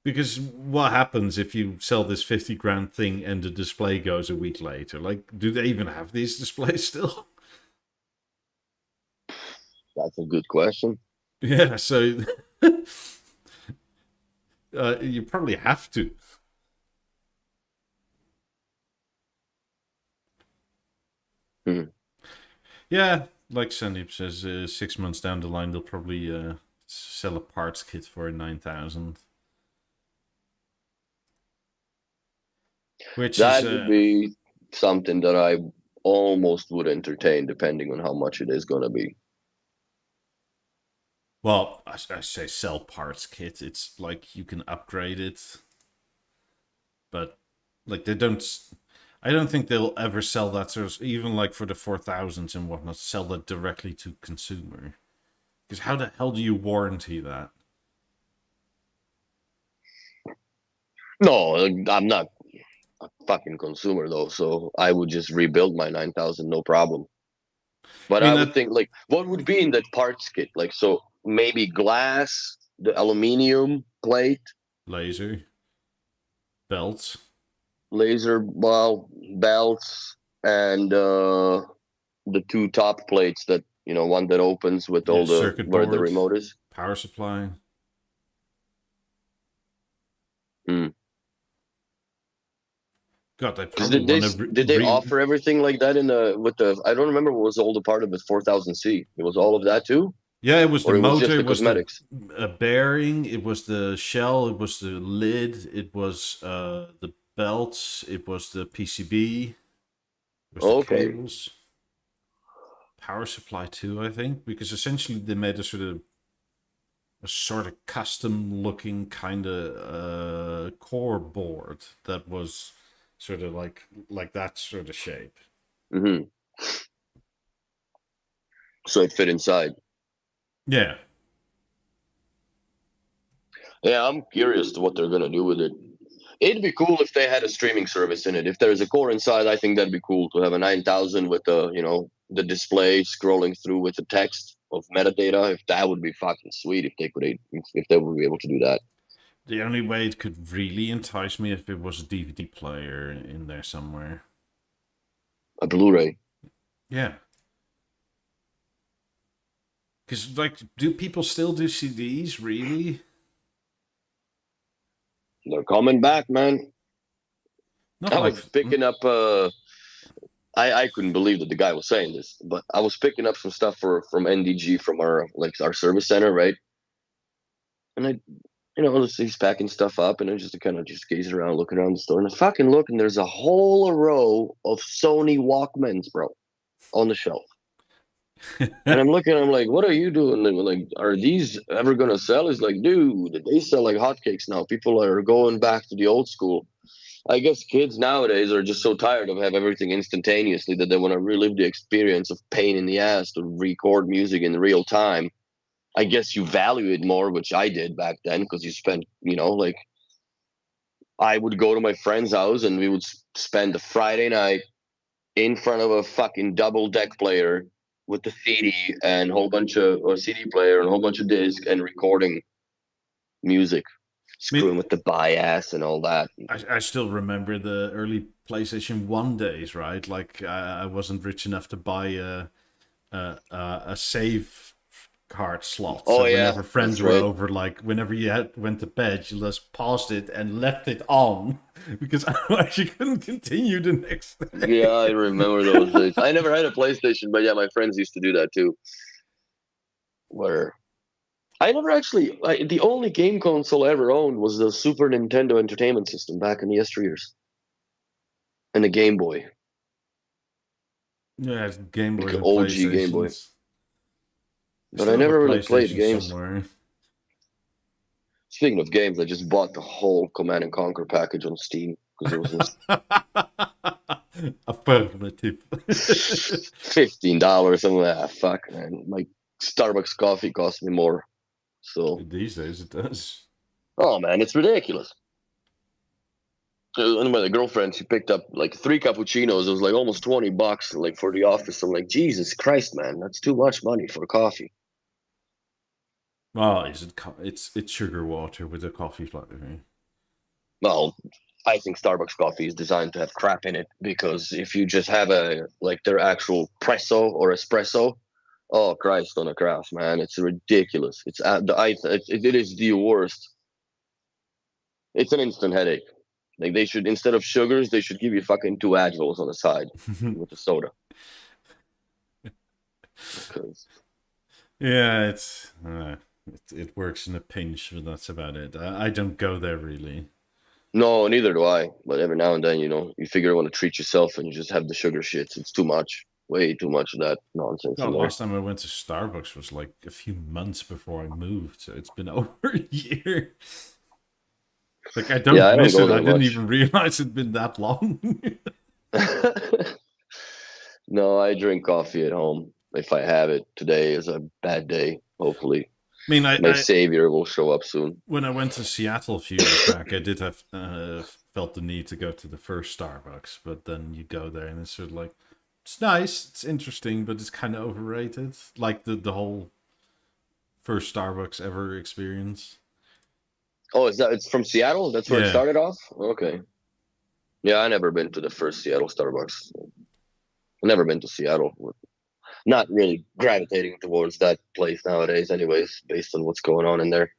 because what happens if you sell this 50 grand thing and the display goes a week later? Like, do they even have these displays still? That's a good question. Yeah, so you probably have to. Hmm. Yeah, like Sandeep says, 6 months down the line, they'll probably sell a parts kit for 9,000. Which That is, would be something that I almost would entertain, depending on how much it is going to be. well, I say sell parts kit. It's like you can upgrade it, but like they don't. I don't think they'll ever sell that sort of, even like for the 4000s and whatnot, sell that directly to consumer. Because how the hell do you warranty that? No, I'm not a fucking consumer though, so I would just rebuild my 9000, no problem. But I mean, I would that think, like, what would be in that parts kit? Like, so maybe glass, the aluminum plate, laser belts. laser belts, and the two top plates that, one that opens with Yeah, all the circuit where the board, remote is. power supply. Hmm. God, I Because probably want to did they offer everything like that in the with the? I don't remember what was all the part of the 4000C. It was all of that too, Yeah, it was the or it was motor, just the it was the cosmetics. bearing, it was the shell, it was the lid, it was the belts, it was the PCB, it was the Okay. cables, power supply too, I think, because essentially they made a sort of custom looking kind of core board that was sort of like that sort of shape. Hmm. So it fit inside. Yeah. Yeah, I'm curious to what they're gonna do with it. It'd be cool if they had a streaming service in it. If there's a core inside, I think that'd be cool to have a 9000 with the display scrolling through with the text of metadata. If that would be fucking sweet, if they would be able to do that. The only way it could really entice me if it was a DVD player in there somewhere. A Blu-ray. Yeah. Because, like, do people still do CDs, really? They're coming back, man. Not I like... was picking up. I couldn't believe that the guy was saying this, but I was picking up some stuff from NDG from our service center, right? And he's packing stuff up, and I just kind of just gaze around, looking around the store, and I fucking look, and there's a whole row of Sony Walkmans, bro, on the shelf. And I'm looking, I'm like, what are you doing? And like, are these ever gonna sell? He's like, dude, they sell like hotcakes now. People are going back to the old school. I guess kids nowadays are just so tired of having everything instantaneously that they want to relive the experience of pain in the ass to record music in real time. I guess you value it more, which I did back then, because you spent, like, I would go to my friend's house and we would spend a Friday night in front of a fucking double deck player with the CD and a whole bunch of, or CD player and a whole bunch of discs and recording music, screwing with the bias and all that. I still remember the early PlayStation 1 days, right? Like, I wasn't rich enough to buy a save card slot. Oh, so yeah, whenever friends that's were right. over, like whenever you went to bed, you just paused it and left it on because otherwise you couldn't continue the next day. Yeah, I remember those days. I never had a PlayStation, but yeah, my friends used to do that too. Where I never actually, the only game console I ever owned was the Super Nintendo Entertainment System back in the yesteryears, and the Game Boy. Yeah, it's Game Boy Like and OG Game Boy. PlayStations. But I never really played games. Somewhere. Speaking of games, I just bought the whole Command and Conquer package on Steam because it was Affirmative. $15. I'm like, fuck, man. My Starbucks coffee cost me more. So These days it does. Oh man, it's ridiculous. And my girlfriend, she picked up like 3 cappuccinos. It was like almost $20, like for the office. I'm like, Jesus Christ, man, that's too much money for coffee. Well, it's sugar water with a coffee flavor. Well, I think Starbucks coffee is designed to have crap in it, because if you just have their actual presso or espresso, oh Christ on a cross, man, it's ridiculous. It is the worst. It's an instant headache. Like, they should, instead of sugars, they should give you fucking 2 Advils on the side with the soda. Because yeah, it works in a pinch, but that's about it. I don't go there really. no, neither do I. But every now and then, you figure you want to treat yourself, and you just have the sugar shits. It's too much, way too much of that nonsense. Well, last time I went to Starbucks was like a few months before I moved, so it's been over a year. Like, I don't miss it. I didn't even realize it'd been that long. No, I drink coffee at home if I have it. Today is a bad day, hopefully. I mean, my savior will show up soon. When I went to Seattle a few years back, I did have felt the need to go to the first Starbucks, but then you go there and it's sort of like, it's nice, it's interesting, but it's kind of overrated. Like the whole first Starbucks ever experience. Oh, it's from Seattle? That's where it started off? Okay. Yeah, I never been to the first Seattle Starbucks. Never been to Seattle. Not really gravitating towards that place nowadays, anyways, based on what's going on in there,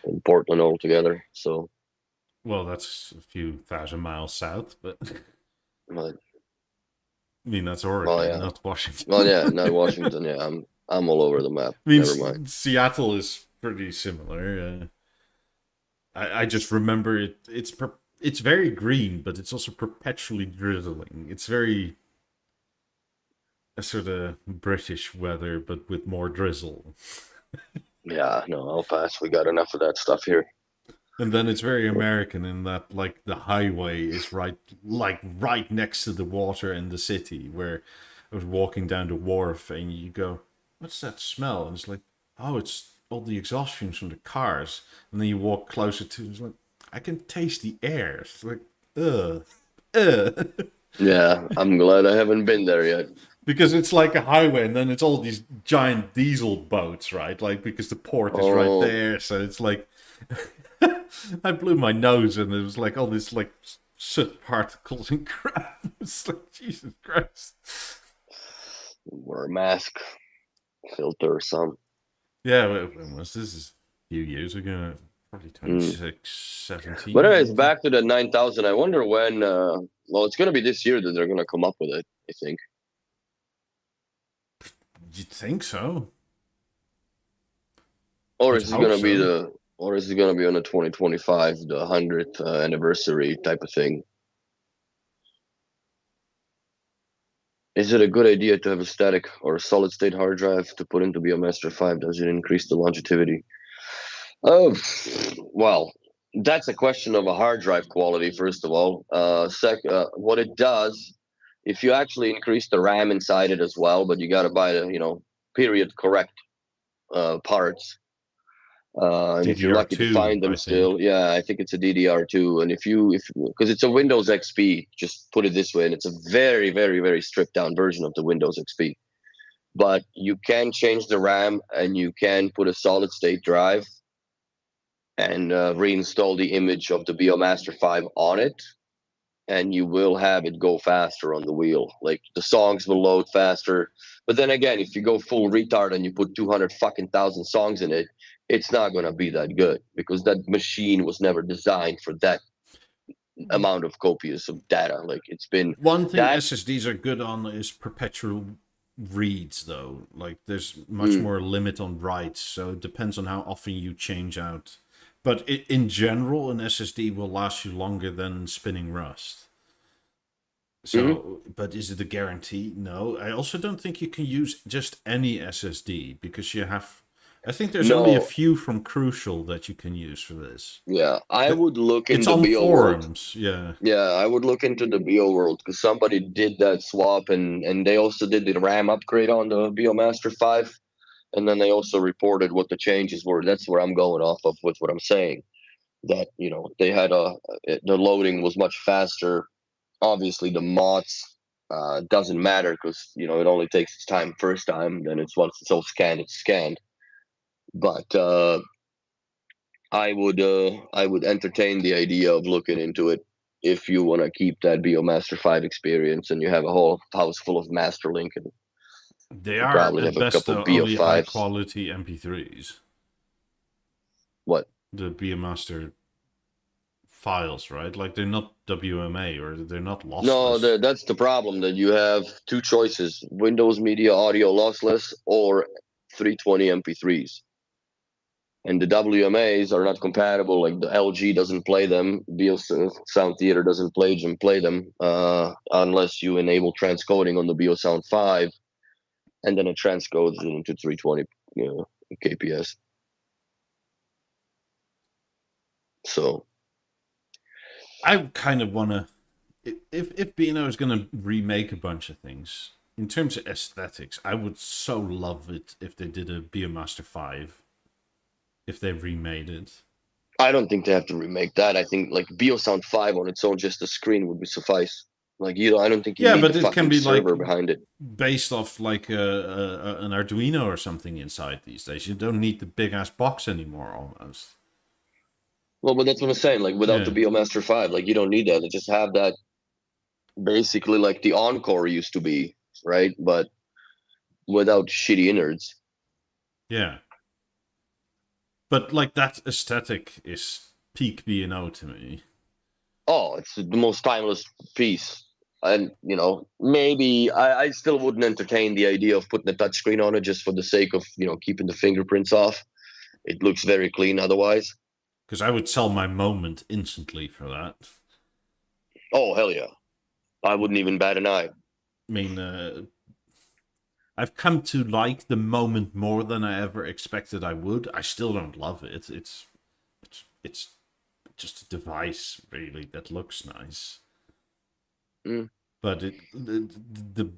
in Portland altogether. So, well, that's a few thousand miles south, but I mean, that's Oregon, not Washington. Well, yeah, not Washington. Yeah, I'm all over the map. I mean, never mind. Seattle is pretty similar. I just remember it. It's very green, but it's also perpetually drizzling. It's very a sort of British weather, but with more drizzle. Yeah, no, I'll pass. We got enough of that stuff here. And then it's very American in that, like, the highway is right next to the water in the city, where I was walking down the wharf and you go, what's that smell? And it's like, oh, it's all the exhaust fumes from the cars, and then you walk closer to, it's like, I can taste the air. It's like, ugh, ugh. Yeah, I'm glad I haven't been there yet. Because it's like a highway, and then it's all these giant diesel boats, right? Like, because the port is right Oh, there, so it's like I blew my nose, and it was like all this like soot particles and crap. It's like Jesus Christ. wear a mask, filter or some. Yeah, when was this? Is a few years ago, probably Mm. 26, But 17 anyways, maybe. back to the 9000. I wonder when. Well, it's gonna be this year that they're gonna come up with it. I think. You'd think so. Or You'd is it hope gonna be so. the? Or is it gonna be on the 2025, the 100th anniversary type of thing? Is it a good idea to have a static or a solid state hard drive to put into Beomaster 5? Does it increase the longevity? Oh, well, that's a question of a hard drive quality, first of all. What it does, if you actually increase the RAM inside it as well, but you got to buy the, period correct parts. And if you're lucky to DDR2, find them I think. still, yeah, I think it's a DDR2. And because it's a Windows XP, just put it this way, and it's a very, very, very stripped down version of the Windows XP. But you can change the RAM and you can put a solid state drive and reinstall the image of the Beomaster 5 on it, and you will have it go faster on the wheel. Like the songs will load faster. But then again, if you go full retard and you put 200 fucking thousand songs in it, it's not going to be that good because that machine was never designed for that amount of copious of data. Like it's been One thing that. SSDs are good on is perpetual reads, though. Like, there's much Mm, more limit on writes, so it depends on how often you change out. But in general, an SSD will last you longer than spinning Rust. mhm. So, but is it a guarantee? No. I also don't think you can use just any SSD because you have. I think there's only a No, few from Crucial that you can use for this. yeah, I The- would look in It's the on Bio world. forums, yeah. Yeah, I would look into the Bio world because somebody did that swap, and they also did the RAM upgrade on the Beomaster 5, and then they also reported what the changes were. That's where I'm going off of with what I'm saying. That they had the loading was much faster. Obviously, the mods doesn't matter because it only takes its time first time. Then once it's all scanned, it's scanned. But I would entertain the idea of looking into it if you want to keep that Beomaster 5 experience and you have a whole house full of Masterlink and They you are probably at have a best couple the Beo only high 5s. quality MP3s. What? The Beomaster files, right? Like, they're not WMA or they're not No, lossless. that's the problem, that you have two choices: Windows Media Audio lossless or 320 MP3s. And the WMAs are not compatible. Like the LG doesn't play them. Beosound Theater doesn't play them unless you enable transcoding on the Beosound 5, and then it transcodes into 320 kps. So I kind of want to. If Beano is going to remake a bunch of things, in terms of aesthetics, I would so love it if they did a Beomaster 5, if they remade it. I don't think they have to remake that. I think like Beosound 5 on its own, just the screen would be suffice. Like I don't think you Yeah, need the but it can fucking be like server behind it. based off like an Arduino or something inside these days. You don't need the big ass box anymore, almost. Well, but that's what I'm saying. Like without the Yeah, Beomaster 5, like you don't need that. Just have that basically like the Encore used to be, right? But without shitty innards. yeah. But like that aesthetic is peak B&O to me. Oh, it's the most timeless piece. And maybe I still wouldn't entertain the idea of putting a touchscreen on it just for the sake of keeping the fingerprints off. It looks very clean otherwise. Because I would sell my moment instantly for that. Oh hell yeah! I wouldn't even bat an eye. I mean, I've come to like the moment more than I ever expected I would. I still don't love it. It's just a device really that looks nice. Mm, But the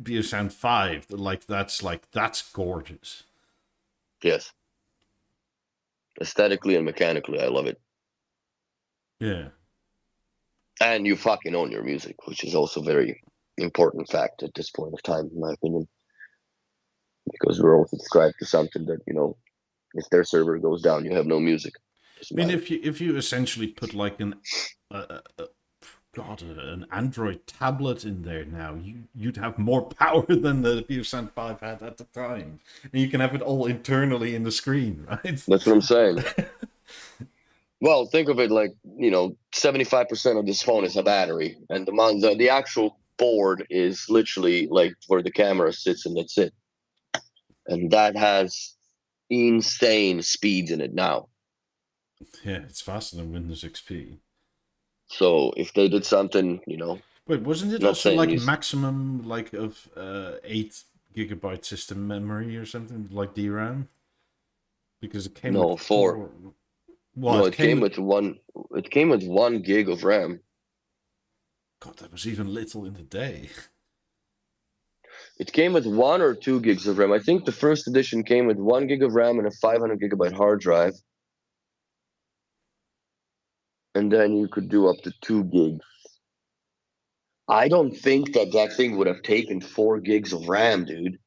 Beosound 5, like that's gorgeous. yes. Aesthetically and mechanically, I love it. Yeah. And you fucking own your music, which is also very important fact at this point of time, in my opinion, because we're all subscribed to something that, you know, if their server goes down, you have no music. I mean, if you essentially put like an Android tablet in there now, you'd have more power than the Beosound 5 had at the time, and you can have it all internally in the screen, right? That's what I'm saying. Well, think of it like, you know, 75% of this phone is a battery, and the actual board is literally like where the camera sits, and that's it. And that has insane speeds in it now. Yeah, it's faster than Windows XP. So if they did something, you know, Wait, wasn't it not also saying like these, maximum like of 8 GB system memory or something like DRAM? Because it came no, with four. Well, no, it came with. it came with 1 gig of RAM. God, that was even little in the day. It came with 1 or 2 gigs of RAM. I think the first edition came with 1 gig of RAM and a 500 GB hard drive. And then you could do up to 2 gigs. I don't think that thing would have taken 4 gigs of RAM, dude.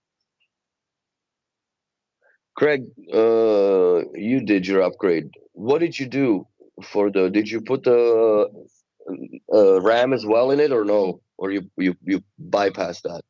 Craig, you did your upgrade. What did you do for the? Did you put the RAM as well in it, or no? Or you bypassed that?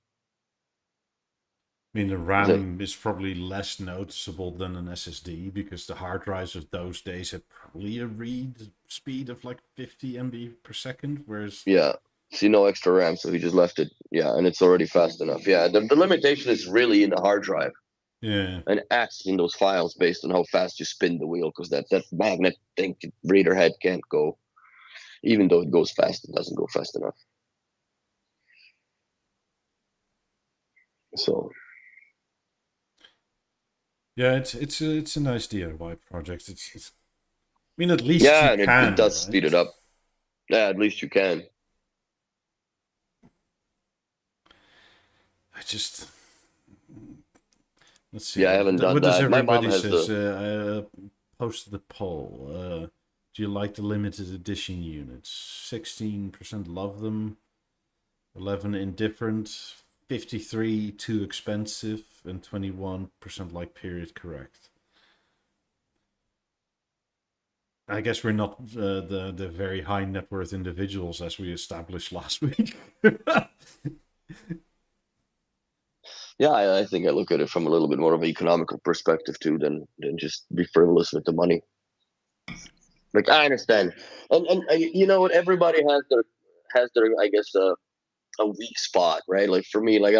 I mean, the Is it? RAM is probably less noticeable than an SSD because the hard drives of those days had probably a read speed of like 50 MB per second, whereas Yeah. See, no extra RAM, so he just left it. Yeah, and it's already fast enough. Yeah, the limitation is really in the hard drive yeah, and accessing those files based on how fast you spin the wheel, because that magnet thing reader head can't go. Even though it goes fast, it doesn't go fast enough. So yeah, it's a nice DIY project. It's I mean, at least yeah, you and it can, does speed right? it up. Yeah, at least you can. I just let's see Yeah, I haven't done what does that. My mom everybody has says. the. I posted the poll. Do you like the limited edition units? 16% love them, 11 indifferent, 53 too expensive, and 21% like period correct. I guess we're not the very high net worth individuals as we established last week. Yeah, I think I look at it from a little bit more of an economical perspective too, than just be frivolous with the money. Like I understand, and you know what? Everybody has their I guess a weak spot, right? Like for me, like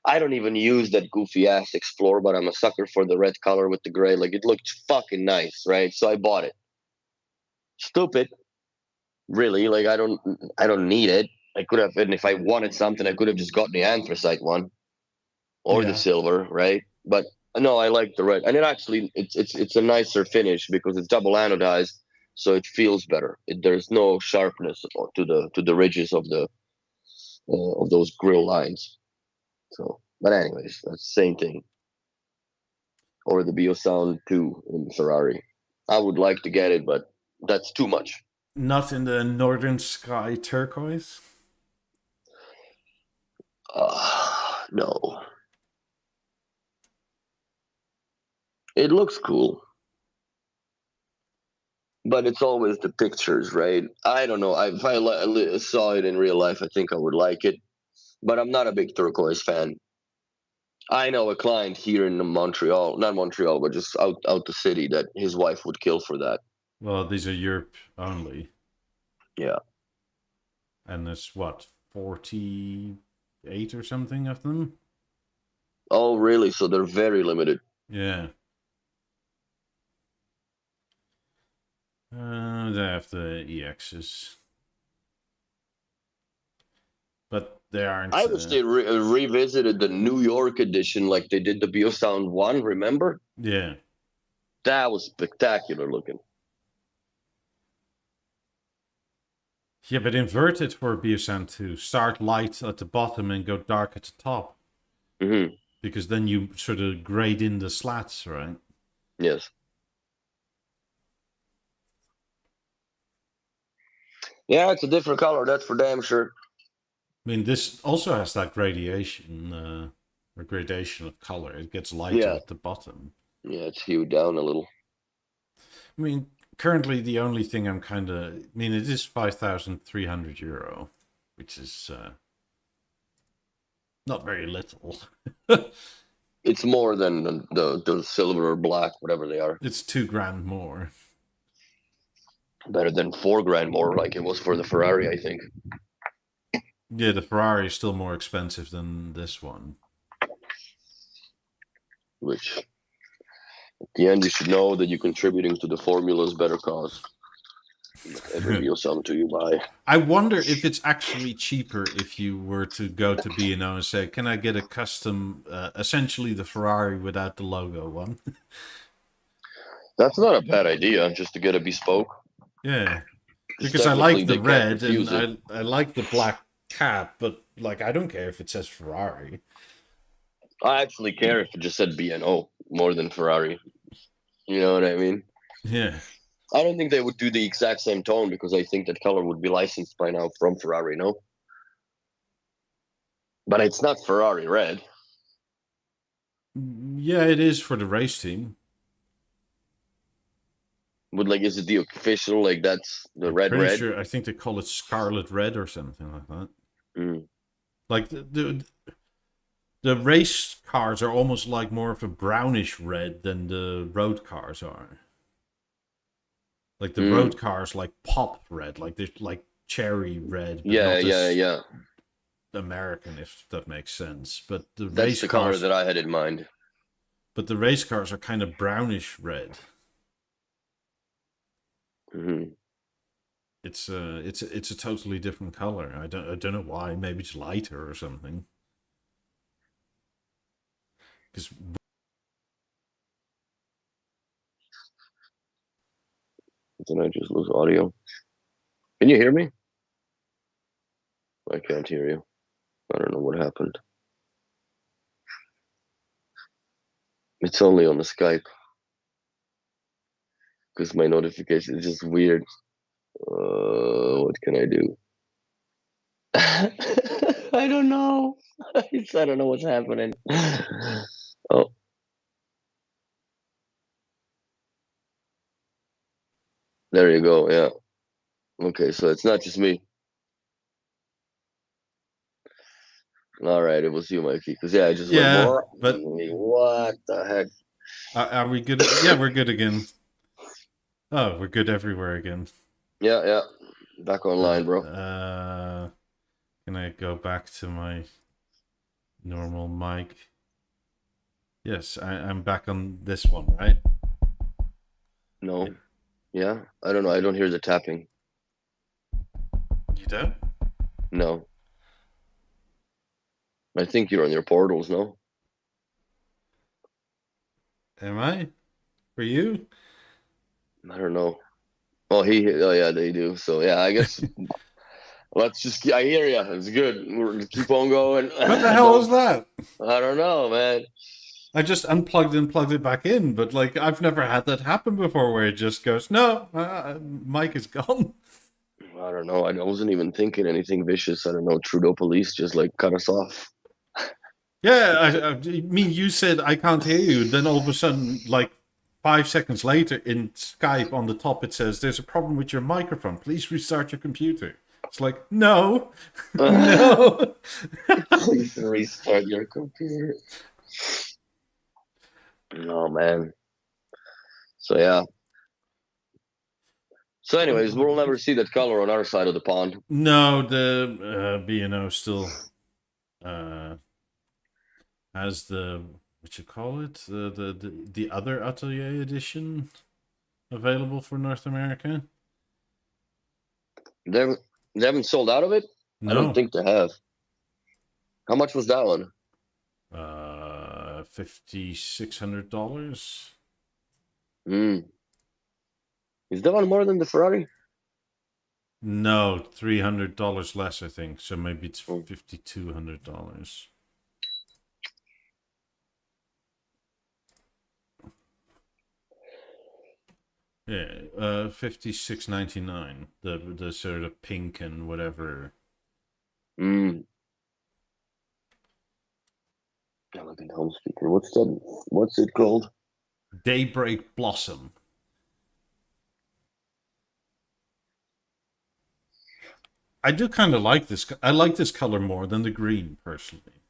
I don't even use that goofy ass Explorer, but I'm a sucker for the red color with the gray. Like it looked fucking nice, right? So I bought it. Stupid, really. Like I don't need it. I could have, and if I wanted something, I could have just gotten the anthracite one or the Yeah. silver, right? But no, I like the red, and it actually it's a nicer finish because it's double anodized, so it feels better. There's no sharpness to the ridges of those grill lines. So, but anyways, that's the same thing. Or the Beosound 2 in Ferrari. I would like to get it, but that's too much. Not in the Northern Sky turquoise. No, it looks cool, but it's always the pictures, right? I don't know. If I saw it in real life, I think I would like it, but I'm not a big turquoise fan. I know a client here in Montreal, not Montreal, but just out the city, that his wife would kill for that. Well, these are Europe only. Yeah. And there's what, 48 or something of them? Oh, really? So they're very limited. Yeah. They have the EXs. But they aren't. I wish they revisited the New York edition like they did the Beosound 1, remember? Yeah. That was spectacular looking. Yeah, but invert it for Beosound to start light at the bottom and go dark at the top. Mm-hmm. Because then you sort of grade in the slats, right? Yes. Yeah, it's a different color. That's for damn sure. I mean, this also has that gradation, or gradation of color. It gets lighter Yeah. at the bottom. Yeah, it's hued down a little. I mean, currently the only thing I'm kind of... I mean, it is €5,300, which is not very little. It's more than the silver or black, whatever they are. It's $2,000 more. Better than $4,000 more, like it was for the Ferrari, I think. Yeah, the Ferrari is still more expensive than this one. Which, at the end, you should know that you're contributing to the formula's better cause. Every Beosound you buy. I wonder if it's actually cheaper if you were to go to B&O and say, can I get a custom, essentially the Ferrari without the logo one? That's not a bad idea, just to get a bespoke. Yeah, because I like the red and it. I like the black cap, but like I don't care if it says Ferrari. I actually care if it just said B&O more than Ferrari. You know what I mean? Yeah. I don't think they would do the exact same tone because I think that color would be licensed by now from Ferrari, no? But it's not Ferrari red. Yeah, it is for the race team. But like, is it the official? Like, that's the I'm red pretty red? sure. I think they call it Scarlet Red or something like that. Mm. Like the race cars are almost like more of a brownish red than the road cars are. Like the road cars, like pop red, like they're like cherry red. But Yeah. American, if that makes sense. But That's race the cars, color that I had in mind. But the race cars are kind of brownish red. Mm-hmm. It's a totally different color. I don't know why. Maybe it's lighter or something. Because Then I just lose audio. Can you hear me? I can't hear you. I don't know what happened. It's only on the Skype. Because my notification is just weird. What can I do? I don't know. I don't know what's happening. Oh, there you go. Yeah. Okay, so it's not just me. All right, it was you, Mikey. Because I just went, yeah, but what the heck? are we good? Yeah, we're good again. Oh, we're good everywhere again. Yeah. Back online, bro. Can I go back to my normal mic? Yes, I'm back on this one, right? No. Yeah? I don't know. I don't hear the tapping. You don't? No. I think you're on your portals, no? Am I? For you? I don't know. Oh, yeah, they do. So, yeah, I guess I hear you. It's good. We'll keep on going. What the hell was that? I don't know, man. I just unplugged and plugged it back in, but like I've never had that happen before where it just goes, no, mic is gone. I don't know. I wasn't even thinking anything vicious. I don't know. Trudeau police just like cut us off. Yeah, I mean, you said I can't hear you. Then all of a sudden, like 5 seconds later in Skype on the top, it says, there's a problem with your microphone. Please restart your computer. It's like, no, no. Please restart your computer. Oh, man. So, yeah. So, anyways, we'll never see that color on our side of the pond. No, the B&O still has the, what you call it, the other Atelier edition available for North America. They haven't sold out of it? No. I don't think they have. How much was that one? $5,600. Is that one more than the Ferrari? No, $300 less, I think. So maybe it's $5,200. Yeah, 56.99. The sort of pink and whatever. Mm. Elegant home speaker. What's that? What's it called? Daybreak Blossom. I do kind of like this. I like this color more than the green, personally.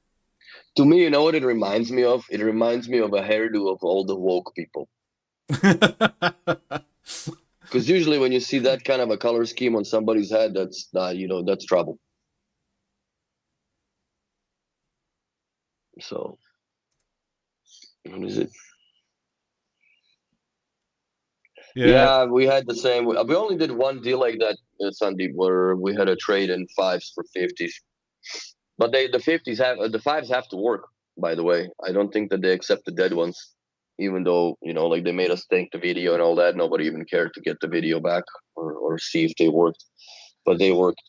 To me, you know what it reminds me of? It reminds me of a hairdo of all the woke people. Because usually when you see that kind of a color scheme on somebody's head, that's not, that's trouble. So, what is it? Yeah. Yeah, we had the same. We only did one deal like that, Sandeep, where we had a trade in fives for 50s. But the fives have to work. By the way, I don't think that they accept the dead ones, even though like they made us think the video and all that. Nobody even cared to get the video back or see if they worked, but they worked.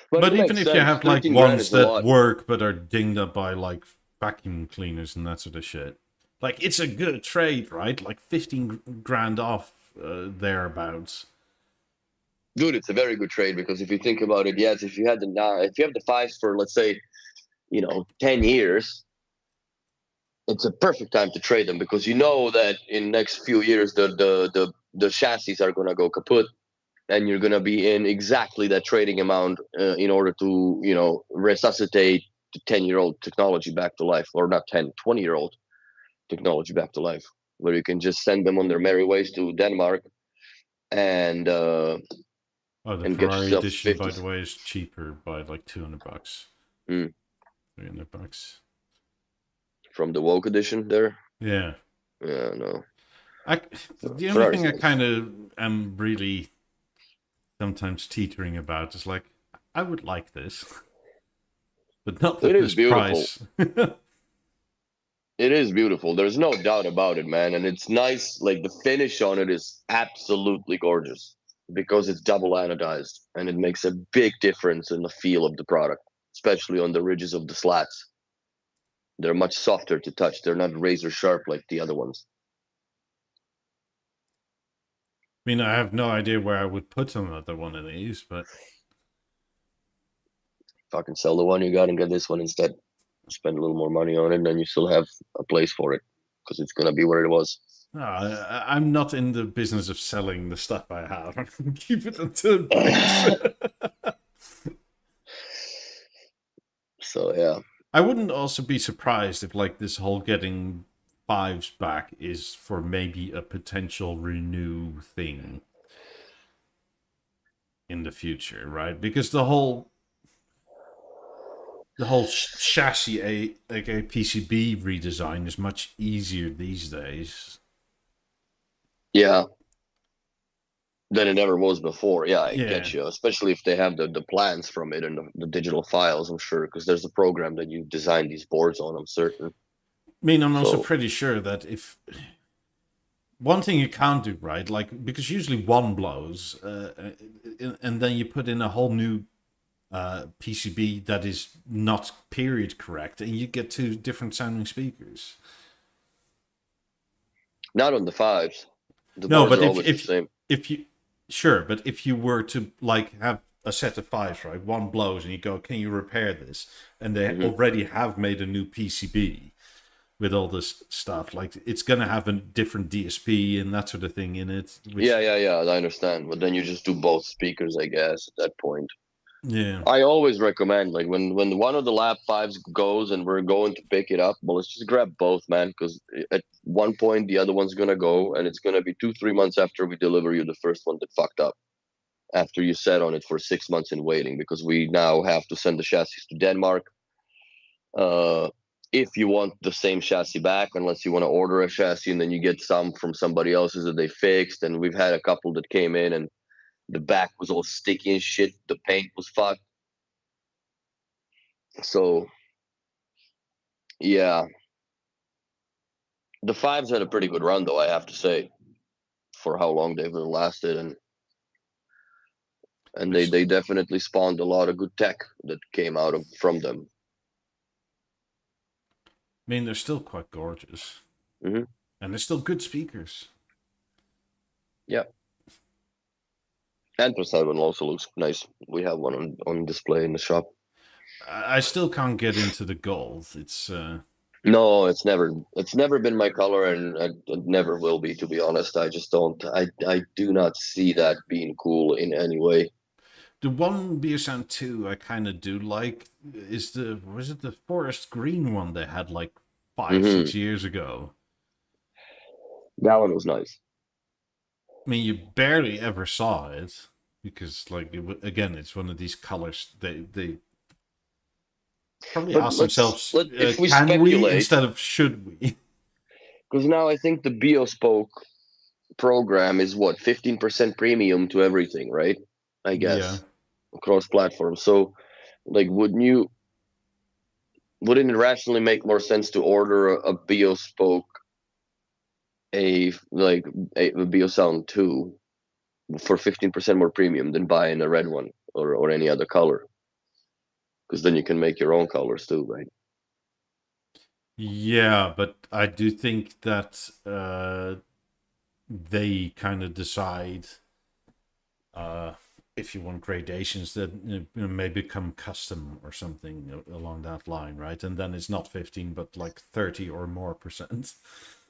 But But it even makes if you sense. have like 13 grand ones is a that lot. work but are dinged up by like vacuum cleaners and that sort of shit, like it's a good trade, right? Like 15 grand off thereabouts. Dude, it's a very good trade because if you think about it, yes, if you have the fives for, let's say, 10 years, it's a perfect time to trade them because you know that in next few years the chassis are gonna go kaput and you're gonna be in exactly that trading amount in order to resuscitate the 10-year-old technology back to life, or not 10, 20-year-old technology back to life, where you can just send them on their merry ways to Denmark and Oh, the get Ferrari yourself edition, by the 50s. way, is cheaper by like $200, Mm. $300. From the woke edition there. Yeah. Yeah, no. The only Ferrari's thing I nice. kind of am really sometimes teetering about is like, I would like this, but not It at is this beautiful. price. It is beautiful. There's no doubt about it, man. And it's nice. Like the finish on it is absolutely gorgeous because it's double anodized and it makes a big difference in the feel of the product, especially on the ridges of the slats. They're much softer to touch. They're not razor sharp like the other ones. I mean, I have no idea where I would put another one of these, but Fucking sell the one you got and get this one instead. Spend a little more money on it, and then you still have a place for it because it's gonna be where it was. no, I'm not in the business of selling the stuff I have. I'm keep it until it breaks. So yeah. I wouldn't also be surprised if like this whole getting fives back is for maybe a potential renew thing in the future, right? Because the whole chassis like a PCB redesign is much easier these days. Yeah, than it ever was before. Yeah, I Yeah. get you. Especially if they have the plans from it and the digital files, I'm sure, because there's a program that you design these boards on, I'm certain. I mean, I'm also So, pretty sure that if one thing you can't do, right, like because usually one blows, and then you put in a whole new PCB that is not period correct, and you get two different sounding speakers. not on the fives. The No, boards but are always the same. if you sure, but if you were to like have a set of fives, right, one blows, and you go, can you repair this? And they Hmm. already have made a new PCB with all this stuff. Like it's gonna have a different DSP and that sort of thing in it. Yeah, Which yeah, yeah, I understand. But then you just do both speakers, I guess, at that point. yeah, I always recommend, like, when one of the lap fives goes and we're going to pick it up, well, let's just grab both, man, because at one point the other one's gonna go, and it's gonna be 2 3 months after we deliver you the first one that fucked up. After you sat on it for 6 months in waiting, because we now have to send the chassis to Denmark. Uh, if you want the same chassis back, unless you want to order a chassis and then you get some from somebody else's that they fixed, and we've had a couple that came in and the back was all sticky and shit. The paint was fucked. So yeah, the fives had a pretty good run, though, I have to say, for how long they've lasted, and they, which they definitely spawned a lot of good tech that came out of from them. I mean they're still quite gorgeous. Hmm. And they're still good speakers. Yeah. Anthracite one also looks nice. We have one on display in the shop. I still can't get into the gold. It's No, it's never been my color, and it never will be. To be honest, I just don't. I do not see that being cool in any way. the one Beosound 2 I kind of do like is was it the forest green one they had like 5, Hmm. 6 years ago? That one was nice. I mean, you barely ever saw it because, like, again, it's one of these colors. They probably But ask themselves, let if we "Can we?" speculate, instead of "Should we?" because now I think the BeoSpoke program is what 15% premium to everything, right? I Yeah. guess across platforms. So, like, wouldn't it rationally make more sense to order a BeoSpoke, a like a Beosound 2 for 15% more premium than buying a red one or any other color? Because then you can make your own colors too, right? Yeah, but I do think that they kind of decide uh, if you want gradations that may become custom or something along that line, right? And then it's not 15, but like 30 or more percent.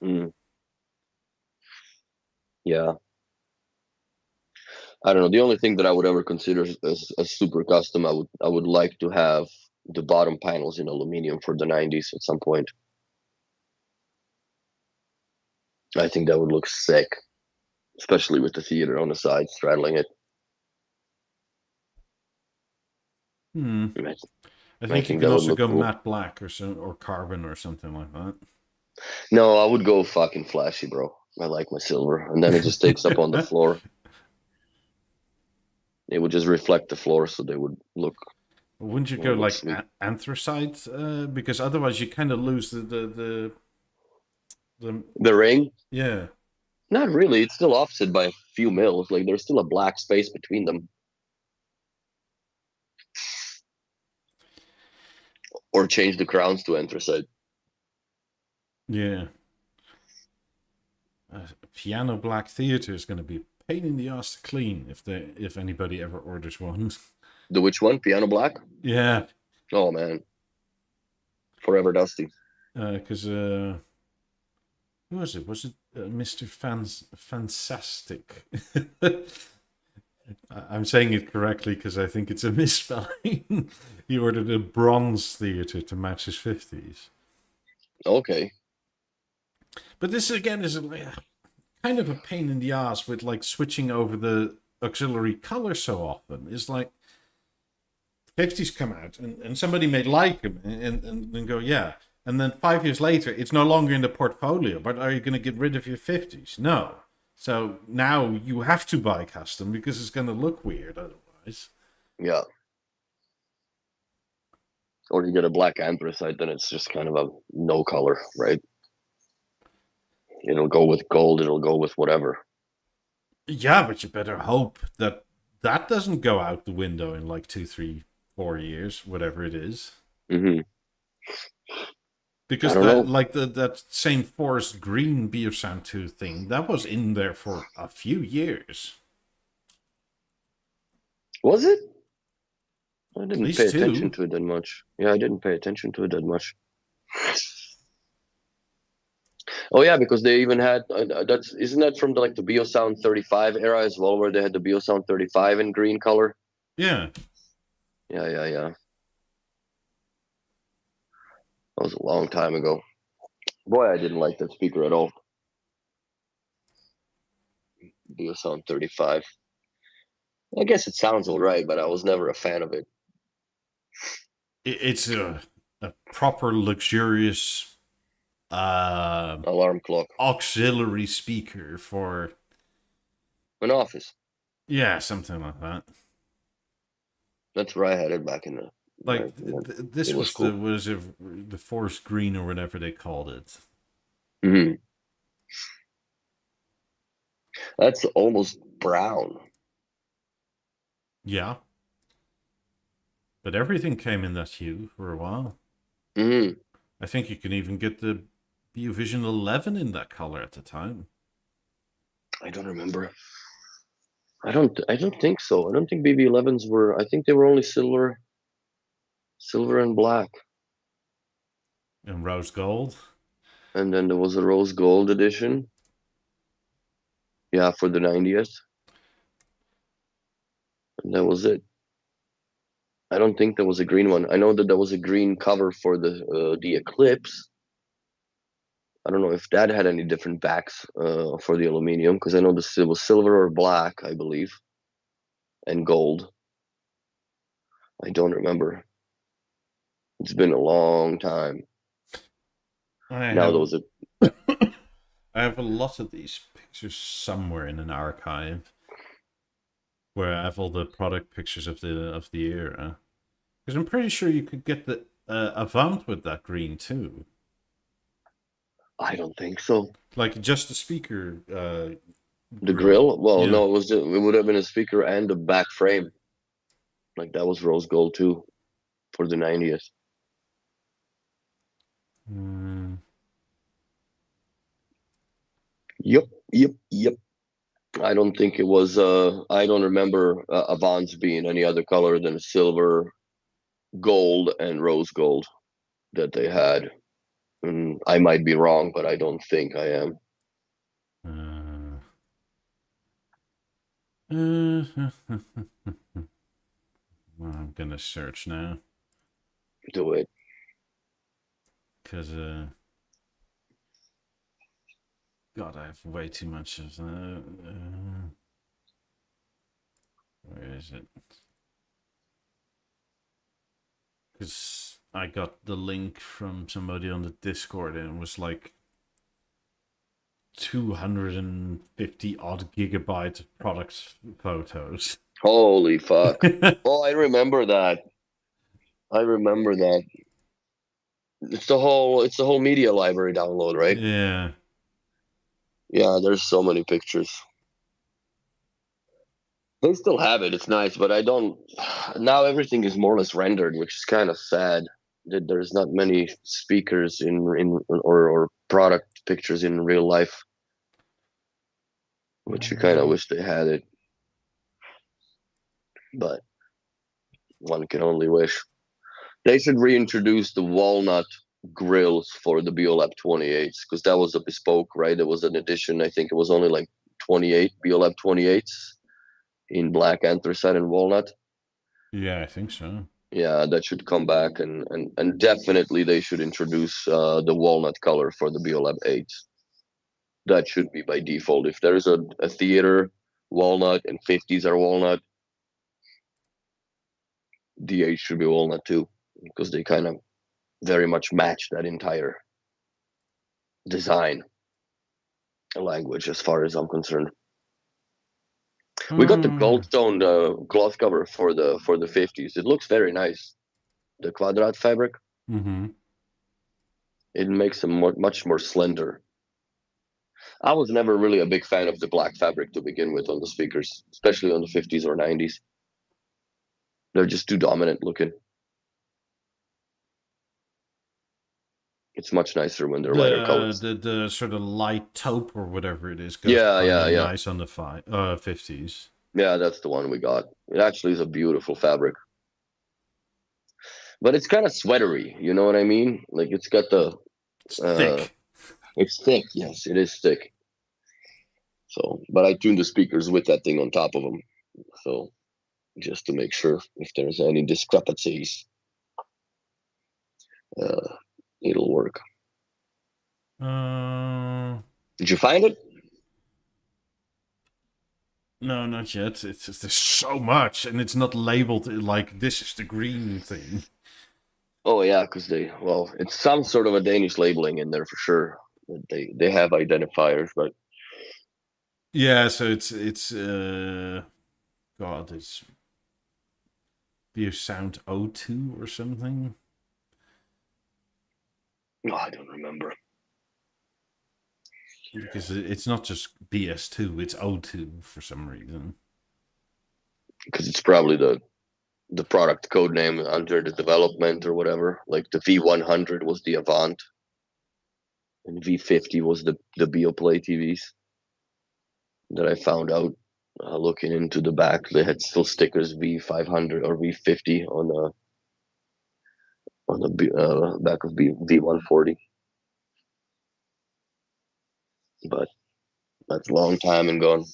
Mm, yeah, I don't know. The only thing that I would ever consider as super custom, I would like to have the bottom panels in aluminum for the 90s at some point. I think that would look sick, especially with the theater on the side straddling it. Hmm. I I I think you think can that would also look go cool. matte black or carbon or something like No, I would go fucking flashy, bro. I like my silver, and then it just takes up on the that. floor. It would just reflect the floor, so they Wouldn't you go would look like sweet. anthracite? Because otherwise you kind of lose the The ring, yeah. not really. It's still offset by a few mils. Like there's still a black space between them. Or change the crowns to anthracite. Yeah. Piano black theater is going to be a pain in the ass to clean if anybody ever orders one. The which one? Piano black? Yeah, Oh man, forever dusty. because who was it? Was it Mr. Fantastic? I'm saying it correctly because I think it's a misspelling. He ordered a bronze theater to match his 50s. Okay. But this again is kind of a pain in the ass with like switching over the auxiliary color so often. It's like 50s come out and somebody may like them and go, yeah. And then 5 years later, it's no longer in the portfolio. But are you going to get rid of your 50s? No. So now you have to buy custom because it's going to look weird otherwise. Yeah. Or you get a black anthracite, then it's just kind of a no color, right? It'll go with gold. It'll go with whatever. Yeah, but you better hope that that doesn't go out the window in like 2, 3, 4 years, whatever it is. Hmm. I Because don't that know. like that same forest green Beosound 2 thing that was in there for a few years. Was it? I At didn't pay least attention two. to it that much. Yeah, I didn't pay attention to it that much. Oh yeah, because they even had that's isn't that from the Beosound 35 era as well, where they had the Beosound 35 in green color. Yeah. Yeah, yeah, yeah. That was a long time ago. Boy, I didn't like that speaker at all. Beosound 35. I guess it sounds all right, but I was never a fan of it. It's a proper luxurious Alarm clock. auxiliary speaker for An office. yeah, something like that. That's where I had it back in the Like American. It this was was cool. the forest green or whatever they called it. Hmm. That's almost brown. Yeah. But everything came in that hue for a while. Hmm. I think you can even get the BeoVision 11 in that color at the time. I don't remember. I don't think so. I don't think BB11s were. I think they were only silver and black. And rose gold. And then there was a rose gold edition. Yeah, for the 90th. And that was it. I don't think there was a green one. I know that there was a green cover for the Eclipse. I don't know if that had any different backs for the aluminum, because I know this it was silver or black, I believe, and gold. I don't remember. It's been a long time. I have a lot of these pictures somewhere in an archive where I have all the product pictures of the era. Because I'm pretty sure you could get the Avant with that green too. I don't think so. Like just the speaker. The grill? Well, yeah. no, it would have been a speaker and the back frame. Like that was rose gold too, for the 90th. Yep. I don't think it was. I don't remember Avant's being any other color than silver, gold, and rose gold that they had. And I might be wrong, but I don't think I am. Well, I'm gonna search now. Do it. Because, God, I have way too much of that. Where is it? Because I got the link from somebody on the Discord and it was like 250 odd gigabytes of product photos. Holy fuck. Oh, I remember that. It's the whole media library download, right? Yeah. Yeah, there's so many pictures. They still have it. It's nice, but I don't. Now everything is more or less rendered, which is kind of sad. That there's not many speakers or product pictures in real life, which you kind of wish they had it. But one can only wish. They should reintroduce the walnut grills for the Beolab 28s, because that was a bespoke, right? It was an edition. I think it was only like 28 Beolab 28s in black anthracite and walnut. Yeah, I think so. Yeah, that should come back, and definitely they should introduce the walnut color for the Beolab 8s. That should be by default. If there's a theater walnut and 50s are walnut, the 8 should be walnut too, because they kind of very much match that entire design language as far as I'm concerned. We got the goldstone cloth cover for the 50s. It looks very nice. The quadrat fabric. Mm-hmm. It makes them much more slender. I was never really a big fan of the black fabric to begin with on the speakers, especially on the 50s or 90s. They're just too dominant looking. It's much nicer when they're lighter colors. The sort of light taupe or whatever it is goes nice on the 50s. Yeah, that's the one we got. It actually is a beautiful fabric. But it's kind of sweatery, you know what I mean? Like it's got the... It's thick. It's thick, yes, it is thick. So, but I tuned the speakers with that thing on top of them. So, just to make sure if there's any discrepancies, it'll work. Did you find it? No, not yet. There's so much, and it's not labeled like this is the green thing. Oh yeah, because it's some sort of a Danish labeling in there for sure. They have identifiers, but yeah, so it's Beosound 02 or something. No, I don't remember. Because it's not just BS2, it's 02 for some reason. Because it's probably the product code name under the development or whatever. Like the V100 was the Avant. and V50 was the BeoPlay TVs that I found out looking into the back. They had still stickers V500 or V50 on the back of V140, but that's a long time and gone.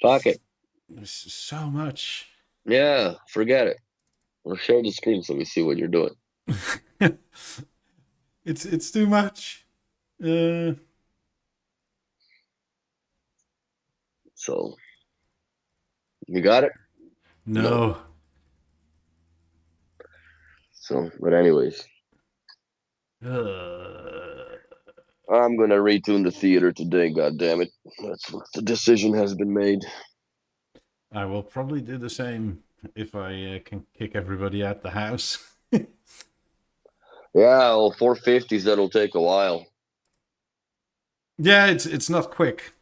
Fuck it. There's so much. Yeah, forget it. We'll share the screen so we see what you're doing. It's too much. So you got it? No. So, but anyways, I'm gonna retune the theater today. God damn it! That's what the decision has been made. I will probably do the same if I can kick everybody out the house. Yeah, well, 450s, that'll take a while. Yeah, it's not quick.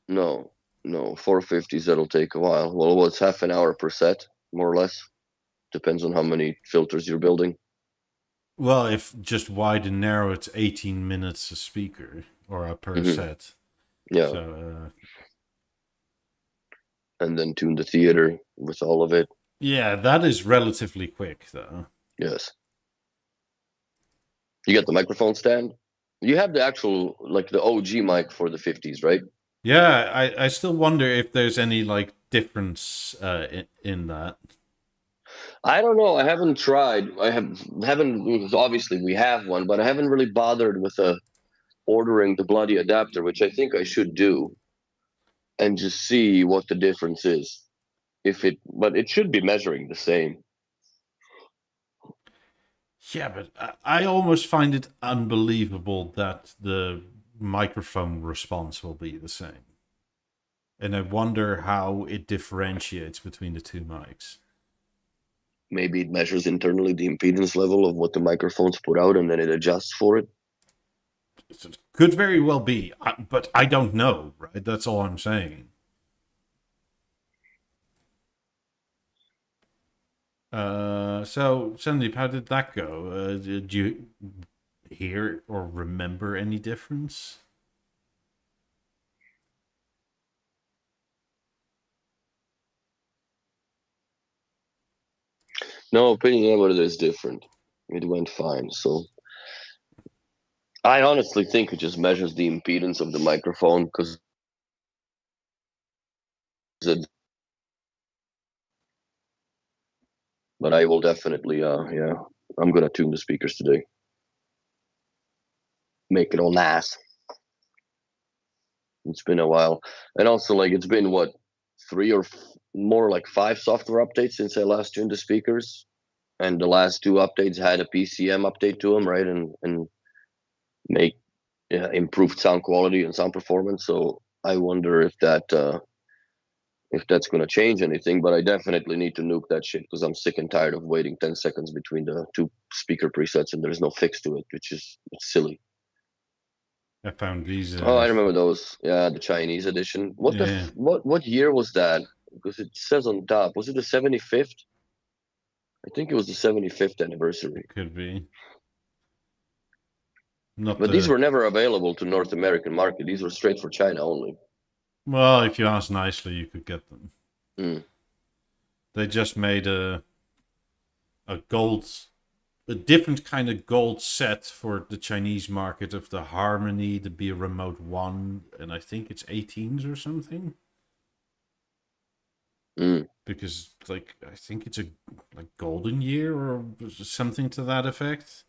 No, 450s, that'll take a while. Well, it's half an hour per set, more or less. Depends on how many filters you're building. Well, if just wide and narrow, it's 18 minutes a speaker or a per set. Yeah. So, and then tune the theater with all of it. Yeah, that is relatively quick, though. Yes. You got the microphone stand? You have the actual, like the OG mic for the 50s, right? Yeah, I still wonder if there's any like difference in that. I don't know. I haven't tried. Haven't obviously we have one, but I haven't really bothered with ordering the bloody adapter, which I think I should do, and just see what the difference is. But it should be measuring the same. Yeah, but I almost find it unbelievable that the microphone response will be the same. And I wonder how it differentiates between the two mics. Maybe it measures internally the impedance level of what the microphones put out, and then it adjusts for it. It could very well be, but I don't know, right? That's all I'm saying. So, Sandeep, how did that go? Did you hear or remember any difference? No, opinion about it is different. It went fine. So I honestly think it just measures the impedance of the microphone because but I will definitely I'm gonna tune the speakers today. Make it all nice. It's been a while. And also like it's been what 5 software updates since I last tuned the speakers. And the last 2 updates had a PCM update to them, right? And make improved sound quality and sound performance. So I wonder if that's going to change anything, but I definitely need to nuke that shit because I'm sick and tired of waiting 10 seconds between the 2 speaker presets and there's no fix to it, which is silly. I found these. Oh, I remember those. Yeah, the Chinese edition. What year was that? Because it says on top. Was it the 75th? I think it was the 75th anniversary. Could be. But these were never available to North American market. These were straight for China only. Well, if you ask nicely, you could get them. Mm. They just made a different kind of gold set for the Chinese market of the Harmony, the Be Remote 1, and I think it's 18s or something. Mm. Because I think it's a golden year or something to that effect.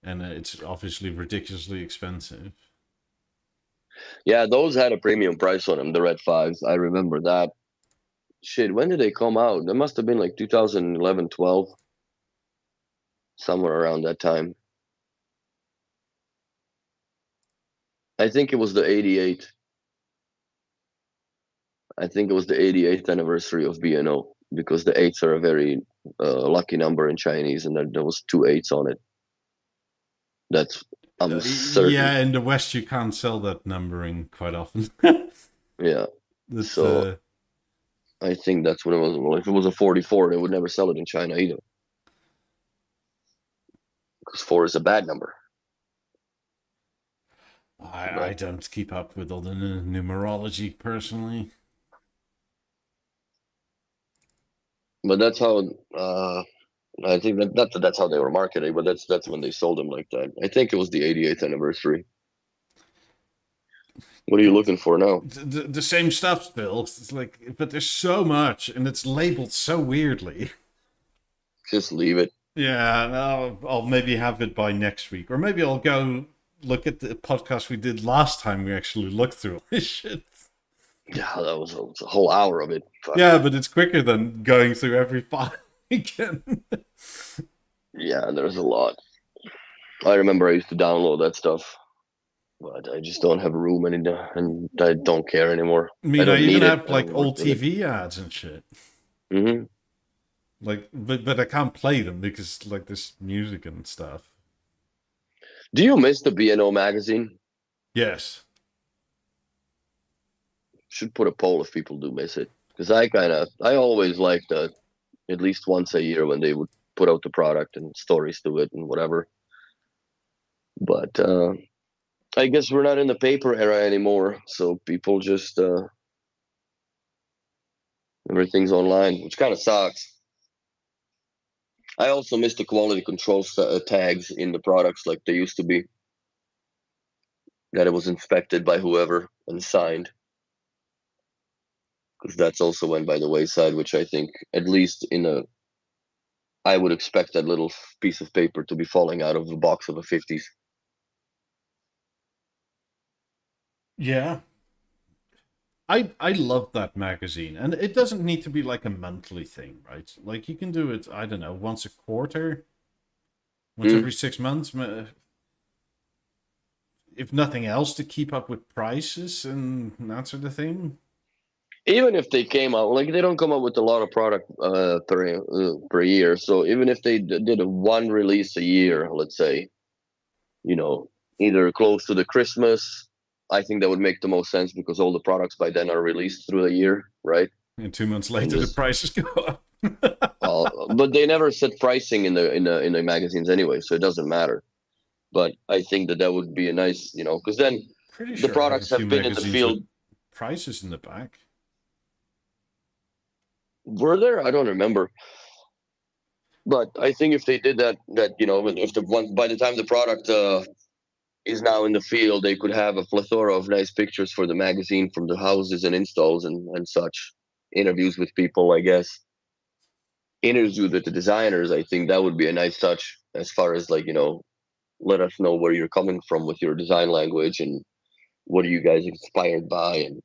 And it's obviously ridiculously expensive. Yeah, those had a premium price on them, the Red 5s. I remember that. Shit, when did they come out? That must have been like 2011, 12. Somewhere around that time. I think it was the 88. I think it was the 88th anniversary of BNO because the 8s are a very lucky number in Chinese, and there was 2 8s on it. I'm certain. Yeah, in the West you can't sell that numbering quite often. Yeah. So I think that's what it was. Well, if it was a 44, they would never sell it in China either. Because 4 is a bad number. I don't keep up with all the numerology personally. But that's how I think that's how they were marketing. But that's when they sold them like that. I think it was the 88th anniversary. What are you God, looking for now? the same stuff still. It's like, but there's so much, and it's labeled so weirdly. Just leave it. Yeah, I'll maybe have it by next week, or maybe I'll go look at the podcast we did last time. We actually looked through all this shit. Yeah, that was a whole hour of it. Yeah, but it's quicker than going through every file again. Yeah, there's a lot. I remember I used to download that stuff, but I just don't have room anymore, and I don't care anymore. I I mean, I don't even need it. have I don't like work old with it. TV ads and shit. Hmm. Like, but I can't play them because like this music and stuff. Do you miss the B&O magazine? Yes. Should put a poll if people do miss it, because I always liked that at least once a year when they would put out the product and stories to it and whatever. But I guess we're not in the paper era anymore, so people just everything's online, which kind of sucks. I also miss the quality control tags in the products like they used to be, that it was inspected by whoever and signed, because that's also went by the wayside, which I think, at least I would expect that little piece of paper to be falling out of the box of a 50s. Yeah. I love that magazine, and it doesn't need to be like a monthly thing, right? Like you can do it, I don't know, once a quarter, once Mm. every 6 months, if nothing else, to keep up with prices and that sort of thing. Even if they came out, like, they don't come out with a lot of product per year, so even if they did a one release a year, let's say, you know, either close to the Christmas, I think that would make the most sense, because all the products by then are released through the year, right? And 2 months And later, the just prices go up. but they never set pricing in the magazines anyway, so it doesn't matter. But I think that would be a nice, because then Pretty the sure I have a products few have been in the magazines with field. prices in the back. Were there? I don't remember. But I think if they did that if the one by the time the product is now in the field, they could have a plethora of nice pictures for the magazine from the houses and installs and such. Interviews with people, I guess. Interviews with the designers. I think that would be a nice touch, as far as, like, let us know where you're coming from with your design language, and what are you guys inspired by, and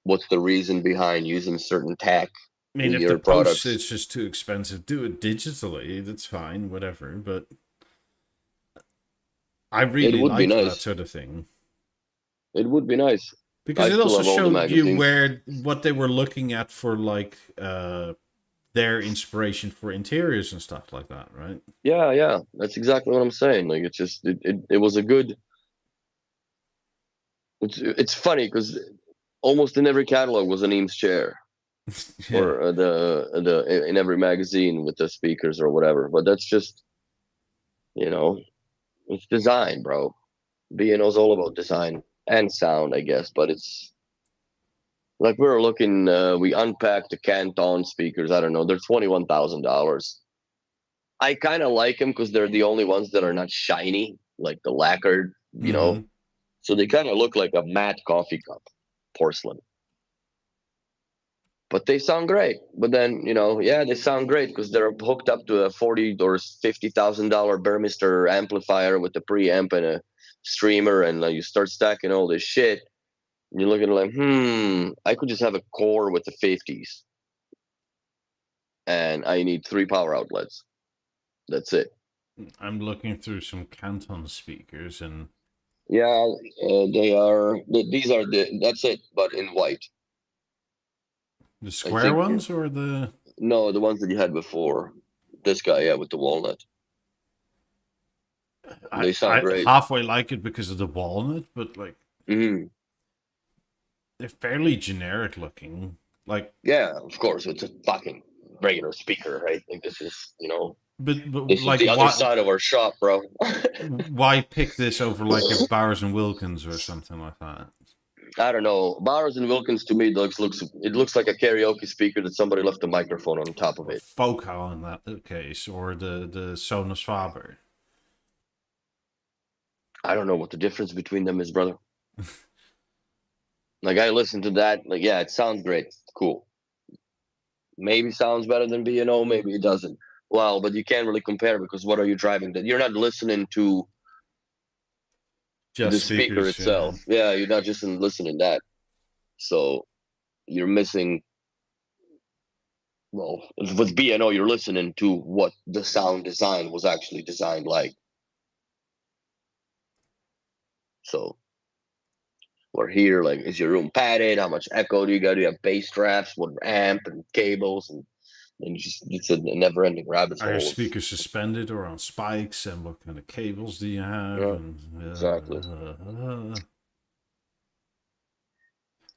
what's the reason behind using certain tech I mean, in if the your products. postage is too expensive, do it digitally. That's fine, whatever. But I It really would be like that nice. sort of thing It would be nice. because I it still also have all the showed you magazines. where what they were looking at for like their inspiration for interiors and stuff like that, right? Yeah, yeah, that's exactly what I'm saying. Like, it's just it was a good. It's funny because almost in every catalog was an Eames chair, Yeah. or the in every magazine with the speakers or whatever. But that's just, you know it's design, bro. B&O's all about design and sound, I guess. But it's like, we were looking. We unpacked the Canton speakers. I don't know. They're $21,000. I kind of like them because they're the only ones that are not shiny, like the lacquered. Mm-hmm. So they kind of look like a matte coffee cup, porcelain. But they sound great. But then, yeah, they sound great because they're hooked up to a $40,000 or $50,000 Burmester amplifier with a preamp and a streamer, and you start stacking all this shit. And you're looking like, I could just have a core with the 50s, and I need 3 power outlets. That's it. I'm looking through some Canton speakers, and Yeah, they are. These are that's it, but in white. the I square think ones or the no, the ones that you had before. This guy, yeah, with the walnut. I They sound I great. halfway like it because of the walnut, but like Hmm. they're fairly generic looking. Like Yeah, of course, it's a fucking regular speaker, right? Like, this is. but This is like the other side of our shop, bro. why pick this over like a Bowers and Wilkins or something like that? I don't know. Bowers and Wilkins to me looks like a karaoke speaker that somebody left a microphone on top of Or it. Focal in that case, or the Sonos Faber. I don't know what the difference between them is, brother. Like I listened to that, like yeah, it sounds great, cool. Maybe sounds better than B&O, maybe it doesn't. Well, but you can't really compare because what are you driving? That you're not listening to the Just speaker speakers, yeah. itself. Yeah, you're not just listening to that. So you're missing. Well, with B&O, you're listening to what the sound design was actually designed like. So we're here, like, is your room padded? How much echo do you got? Do you have bass traps? What amp and cables and just it's a never-ending rabbit Are your hole. speakers suspended or on spikes? And what kind of cables do you have? Yeah, And exactly.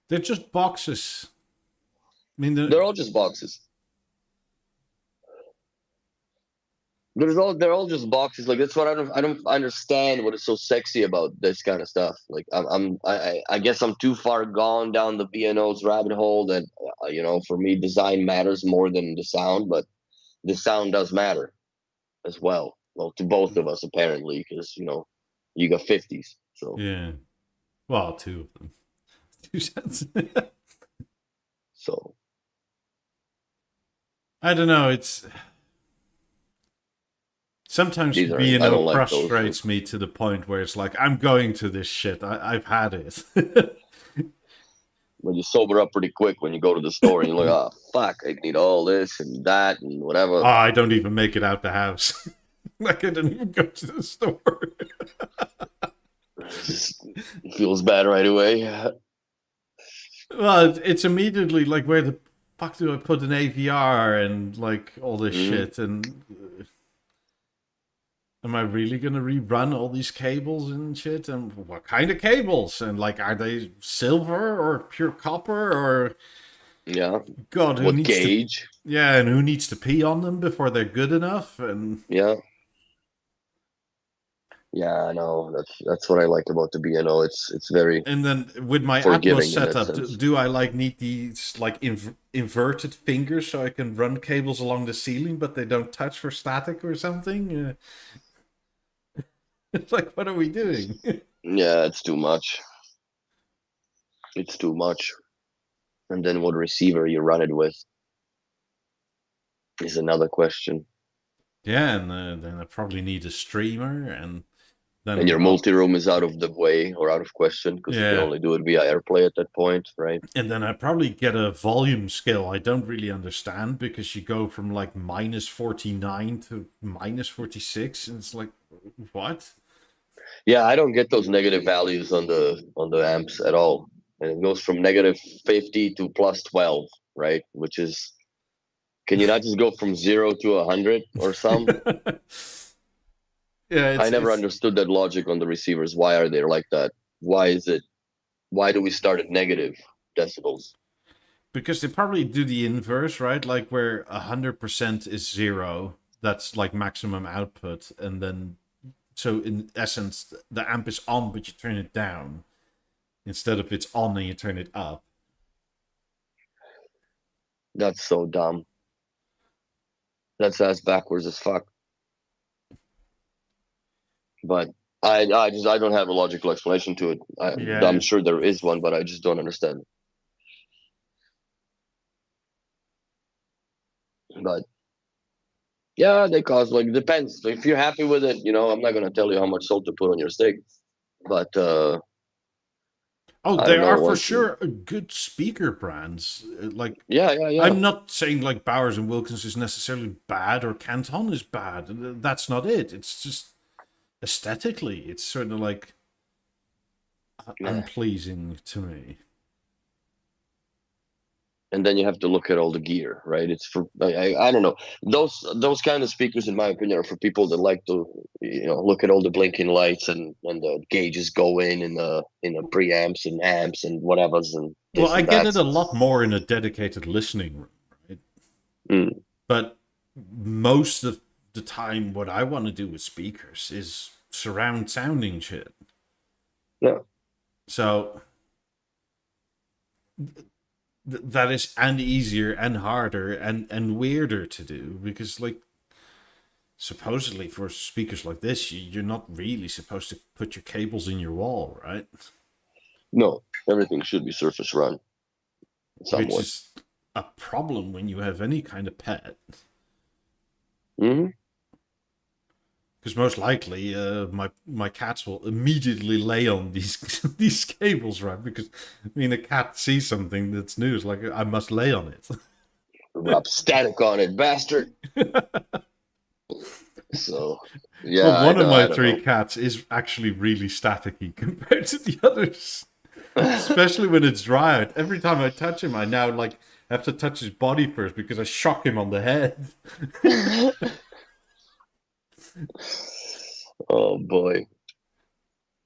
They're just boxes. I mean, They're all just boxes. They're all just boxes. Like that's what I don't understand what is so sexy about this kind of stuff. Like I guess I'm too far gone down the B&O's rabbit hole that for me design matters more than the sound, but the sound does matter as well. Well, to both of us apparently, because you got 50s. So yeah. Well, two of them. 2 cents. so I don't know. It's sometimes I B&O don't like those. frustrates me to the point where it's like I'm going to this shit. I've had it. When you sober up pretty quick when you go to the store and you're like, oh fuck, I need all this and that and whatever. Oh, I don't even make it out the house. Like I didn't even go to the store. It feels bad right away. Well, it's immediately like, where the fuck do I put an AVR and like all this shit? And am I really gonna rerun all these cables and shit? And what kind of cables? And like, are they silver or pure copper or? Yeah. God, who what needs gauge? Yeah, and who needs to pee on them before they're good enough? And Yeah. Yeah, I know. That's what I like about the B&O. It's very and then with my Atmos forgiving in that setup, sense. do I like need these like inverted fingers so I can run cables along the ceiling, but they don't touch for static or something? It's like, what are we doing? Yeah, it's too much. It's too much. And then what receiver you run it with is another question. Yeah, and then I probably need a streamer, and then And your multi-room is out of the way or out of question because you can yeah, only do it via AirPlay at that point, right? and then I probably get a volume scale I don't really understand, because you go from like -49 to -46, and it's like, what? Yeah, I don't get those negative values on the amps at all. And it goes from -50 to +12, right? Which is, can you not just go from 0 to 100 or some? Yeah, I never understood that logic on the receivers. Why are they like that? Why do we start at negative decibels? because they probably do the inverse, right? Like where 100% is 0, that's like maximum output, and then so in essence the amp is on, but you turn it down instead of it's on and you turn it up. That's so dumb. That's ass backwards as fuck. But I don't have a logical explanation to it. I'm sure there is one, but I just don't understand. But yeah, they cost, like, depends. So if you're happy with it, I'm not gonna tell you how much salt to put on your steak. But oh, there are for sure good speaker brands. Like yeah. I'm not saying like Bowers and Wilkins is necessarily bad or Canton is bad. That's not it. It's just aesthetically, it's sort of like unpleasing to me. And then you have to look at all the gear, right? It's for I don't know, those kind of speakers, in my opinion, are for people that like to look at all the blinking lights and the gauges go in the preamps and amps and whatever's and well, I get it a lot more in a dedicated listening room, right? But most of the time, what I want to do with speakers is surround sounding shit. Yeah. So that is and easier and harder and weirder to do, because like supposedly for speakers like this, you're not really supposed to put your cables in your wall, right? No, everything should be surface run Which somewhat. is a problem when you have any kind of pet. Mm-hmm. Because most likely, my cats will immediately lay on these these cables, right? Because I mean, a cat sees something that's new, it's like I must lay on it. Rub static on it, bastard. So, yeah, Well, one of my I don't three know. cats is actually really staticky compared to the others, especially when it's dry out. Every time I touch him, I now like have to touch his body first because I shock him on the head. Oh boy.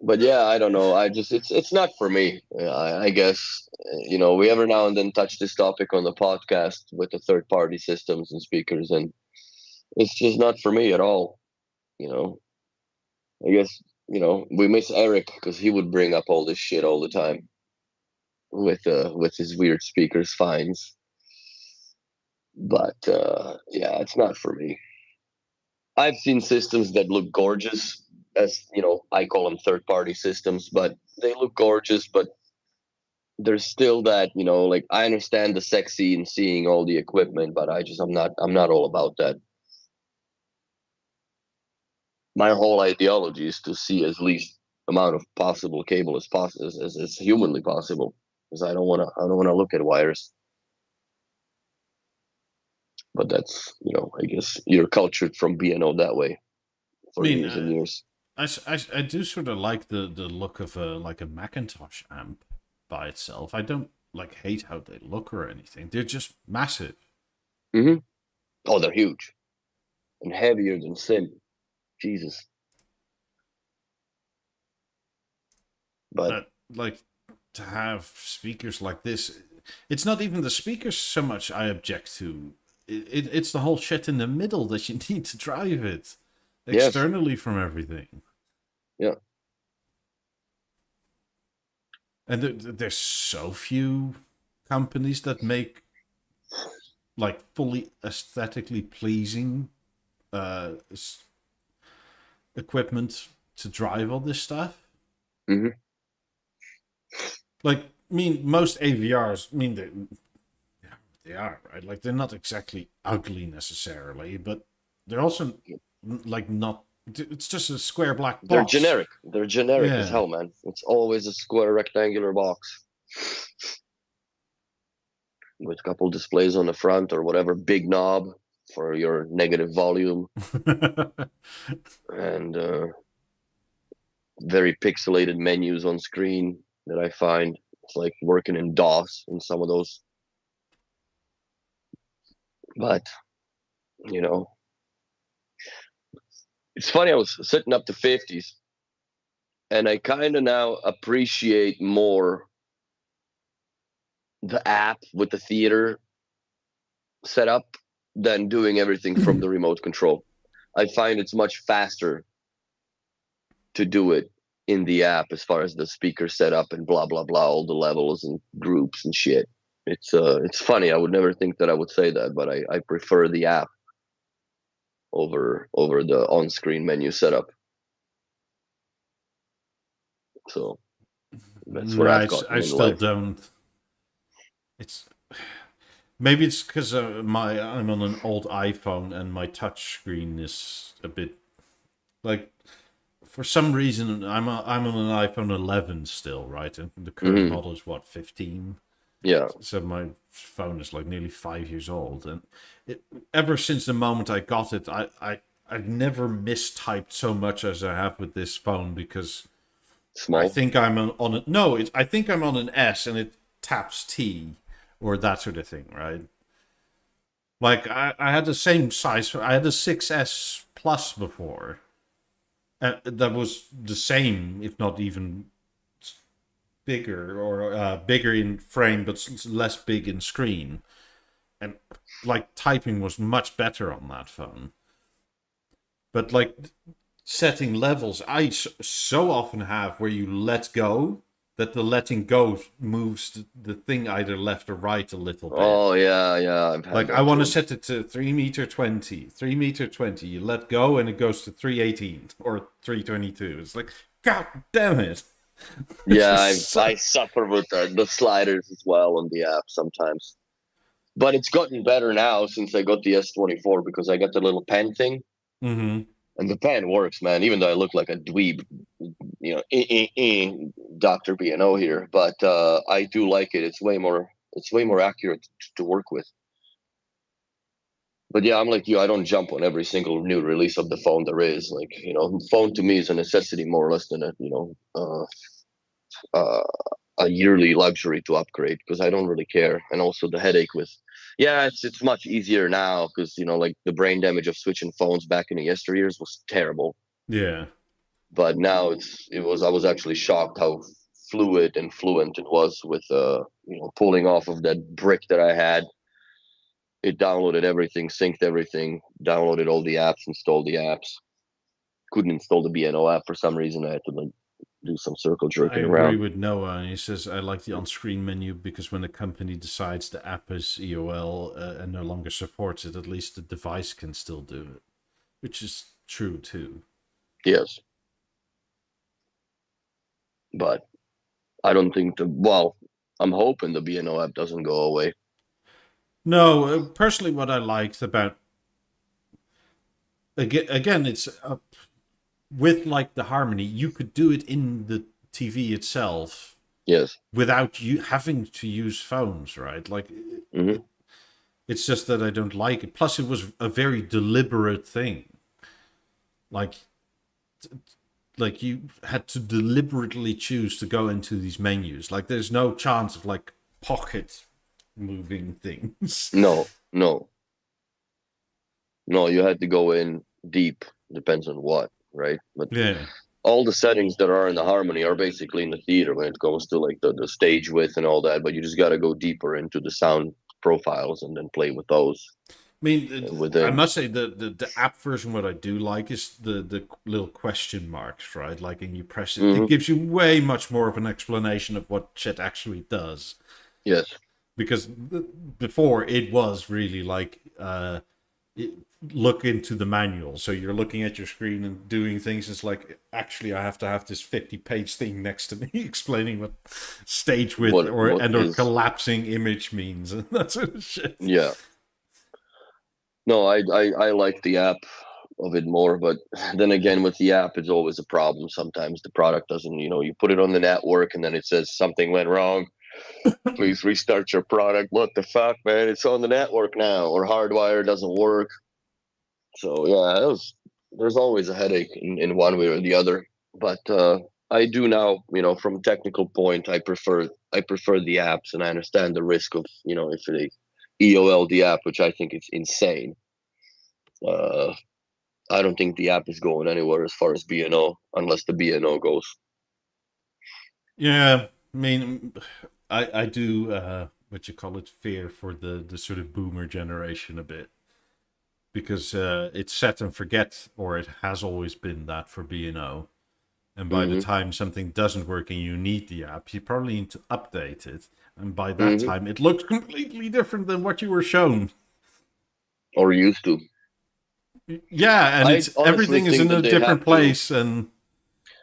But yeah, I don't know. It's not for me. I guess we every now and then touch this topic on the podcast with the third party systems and speakers, and it's just not for me at all. You know, I guess we miss Eric because he would bring up all this shit all the time with his weird speakers finds. But yeah, it's not for me. I've seen systems that look gorgeous, as I call them third party systems, but they look gorgeous, but there's still that, like I understand the sexy and seeing all the equipment, but I'm not all about that. My whole ideology is to see as least amount of possible cable as possible as humanly possible, because I don't want to look at wires. But that's, I guess you're cultured from BNO that way I for mean, years and years. I do sort of like the look of a Macintosh amp by itself. I don't like hate how they look or anything. They're just massive. Hmm. Oh, they're huge and heavier than sin. Jesus. But But like to have speakers like this, it's not even the speakers so much I object to. It's the whole shit in the middle that you need to drive it yes, externally from everything. yeah. And there's so few companies that make like fully aesthetically pleasing uh, equipment to drive all this stuff. Hmm. Like, I mean, most AVRs, I mean, they are, right? Like, they're not exactly ugly necessarily, but they're also, like, not, it's just a square black They're box. generic. They're generic as Yeah. hell, man. It's always a square rectangular box with a couple displays on the front or whatever, big knob for your negative volume, and very pixelated menus on screen that I find it's like working in DOS in some of those. But you know, it's funny. I was setting up the 50s, and I kind of now appreciate more the app with the theater setup than doing everything from the remote control. I find it's much faster to do it in the app as far as the speaker setup and blah blah blah, all the levels and groups and shit. It's funny. I would never think that I would say that, but I prefer the app over the on-screen menu setup. So that's where I've Right. I gotten in still life. don't. It's maybe it's because I'm on an old iPhone and my touch screen is a bit like for some reason I'm on an iPhone 11 still, right? And the current Hmm. model is what 15. Yeah. So my phone is like nearly 5 years old, and ever since the moment I got it, I've never mistyped so much as I have with this phone because I Small. think I'm on it. No, I think I'm on an S and it taps T or that sort of thing, right? Like I had the same size. I had a 6S Plus before. That was the same, if not even bigger or bigger in frame, but less big in screen. And like typing was much better on that phone. But like setting levels, so often have where you let go, that the letting go moves the thing either left or right a little bit. Oh yeah, I've had Like I that want to too. set it to 3 meter 20, 3 meter 20. You let go and it goes to 318 or 322. It's like, God damn it. It's Yeah, just I suffer with the sliders as well on the app sometimes. But it's gotten better now since I got the S24 because I got the little pen thing, Mm-hmm. and the pen works, man. Even though I look like a dweeb, Doctor BNO here, but I do like it. It's way more accurate to work with. But yeah, I'm like you. I don't jump on every single new release of the phone there is. Like phone to me is a necessity more or less than uh, a yearly luxury to upgrade because I don't really care. And also the headache with, yeah, it's much easier now because like the brain damage of switching phones back in the yesteryears was terrible. Yeah. But now I was actually shocked how fluid and fluent it was with pulling off of that brick that I had. It downloaded everything, synced everything, downloaded all the apps, installed the apps. Couldn't install the BNO app for some reason. I had to like do some circle I jerking agree around. with Noah. He says, I like the on screen menu because when the company decides the app is EOL and no longer supports it, at least the device can still do it, which is true too. Yes, but I don't think well, I'm hoping the BNO app doesn't go away. No, personally, what I liked about, again it's with like the harmony, you could do it in the TV itself Yes. without you having to use phones, right? Like Hmm. it's just that I don't like it. Plus, it was a very deliberate thing. Like you had to deliberately choose to go into these menus. Like there's no chance of like pocket moving things. No, no, no. You had to go in deep. Depends on what, right? But Yeah. all the settings that are in the harmony are basically in the theater when it comes to like the stage width and all that. But you just got to go deeper into the sound profiles and then play with those I mean, I within. must say the app version. What I do like is the little question marks, right? Like, and you press it, it Hmm. gives you way much more of an explanation of what shit actually does. Yes. Because before it was really like it, look into the manual. So you're looking at your screen and doing things. It's like actually I have to have this 50-page thing next to me explaining what stage width What or is? collapsing image means and that sort of shit. Yeah. No, I like the app of it more, but then again, with the app, it's always a problem. Sometimes the product doesn't, you put it on the network and then it says something went wrong. Please restart your product. What the fuck, man? It's on the network now, or hardwire doesn't work. So yeah, there's always a headache in one way or the other. But I do now, from a technical point, I prefer the apps, and I understand the risk of, if they EOL the app, which I think is insane. Uh, I don't think the app is going anywhere as far as BNO, unless the BNO goes. Yeah, I mean, I do what you call it fear for the sort of boomer generation a bit because it's set and forget, or it has always been that for B&O. And by the Hmm. time something doesn't work and you need the app, you probably need to update it. And by that Hmm. time, it looks completely different than what you were shown. Or used to. Yeah, and I it's honestly everything is think in a that they different have to. place, and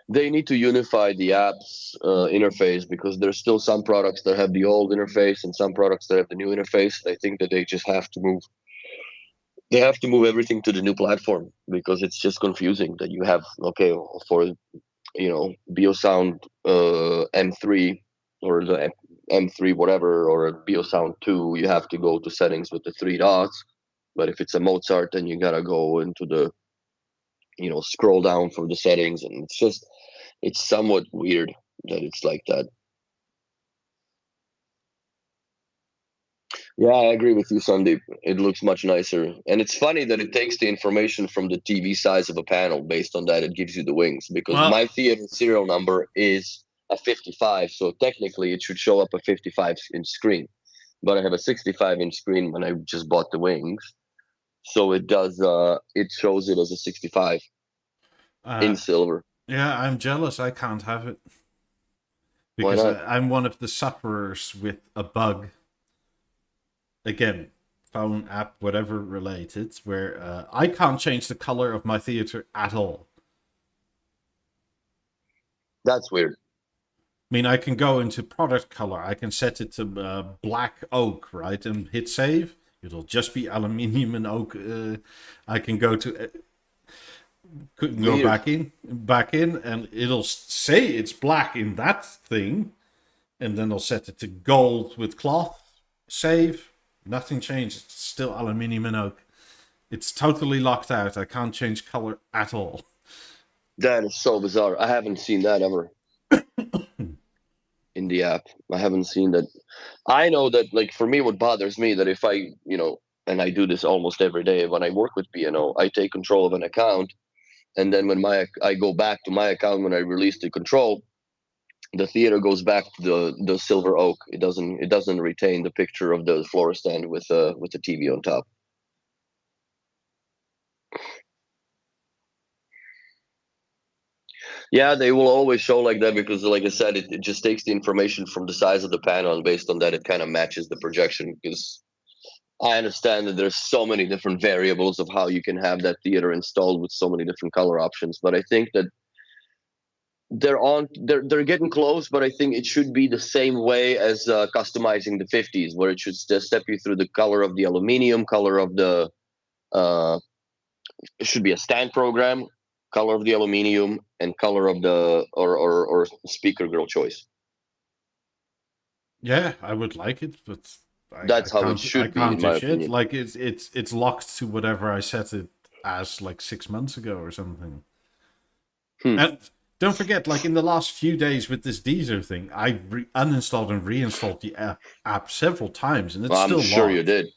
They need to unify the app's interface because there's still some products that have the old interface and some products that have the new interface. I think that they just have to move. They have to move everything to the new platform because it's just confusing that you have okay for Beosound M3 or the M3 whatever or Beosound 2, you have to go to settings with the three dots. But if it's a Mozart, then you gotta go into the scroll down for the settings, and it's somewhat weird that it's like that. Yeah, I agree with you, Sandeep. It looks much nicer, and it's funny that it takes the information from the TV size of a panel. Based on that, it gives you the wings because well, my theater serial number is a 55, so technically it should show up a 55-inch screen. But I have a 65-inch screen when I just bought the wings, So it does. It shows it as a 65 in Uh, silver. yeah, I'm jealous. I can't have it Why because not? I'm one of the sufferers with a bug. Again, phone app, whatever related, where I can't change the color of my theater at all. That's weird. I mean, I can go into product color. I can set it to black oak, right, and hit save. It'll just be aluminium and oak. I can go to couldn't go Weird. back in, and it'll say it's black in that thing, and then I'll set it to gold with cloth. Save. Nothing changed. It's still aluminium and oak. It's totally locked out. I can't change color at all. That is so bizarre. I haven't seen that ever in the app. I haven't seen that. I know that, like, for me, what bothers me that if I, and I do this almost every day when I work with B&O, I take control of an account, and then when I go back to my account when I release the control, the theater goes back to the silver oak. It doesn't retain the picture of the floor stand with the TV on top. Yeah, they will always show like that because, like I said, it just takes the information from the size of the panel, and based on that, it kind of matches the projection. Because I understand that there's so many different variables of how you can have that theater installed with so many different color options, but I think that they're getting close. But I think it should be the same way as customizing the 50s, where it should just step you through the color of the aluminium, color of the uh, it should be a stand program, color of the aluminium, and color of the or speaker grill choice. Yeah, I would like it, but That's how it I should be, can't in do my shit. opinion. Like it's locked to whatever I set it as like 6 months ago or something. Hmm. And don't forget, like in the last few days with this Deezer thing, I uninstalled and reinstalled the app several times, and it's I'm still sure you locked. did.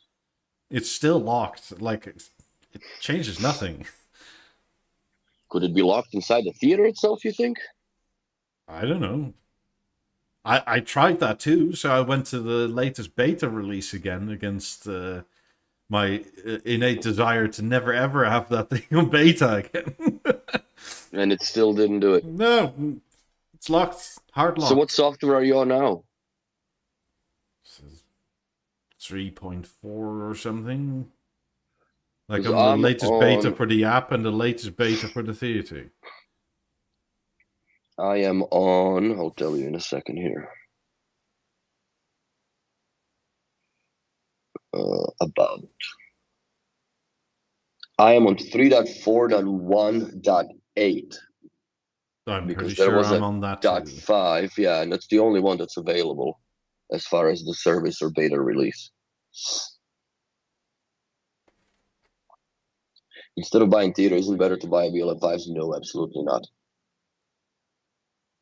It's still locked. Like it changes nothing. Could it be locked inside the theater itself, you think? I don't know. I tried that too, so I went to the latest beta release again against my innate desire to never ever have that thing on beta again. And it still didn't do it. No, it's locked, hard So what locked. software are you on now? 3.4 or something. Like 'Cause I'm the I'm latest beta on for the app and the latest beta for the theater. I am on, I'll tell you in a second here. About I am on 3.4.1.8 I'm pretty because there sure was I'm a on that dot too. 5, yeah, and that's the only one that's available as far as the service or beta release. Instead of buying theater, isn't it better to buy a BLF5? No, absolutely not.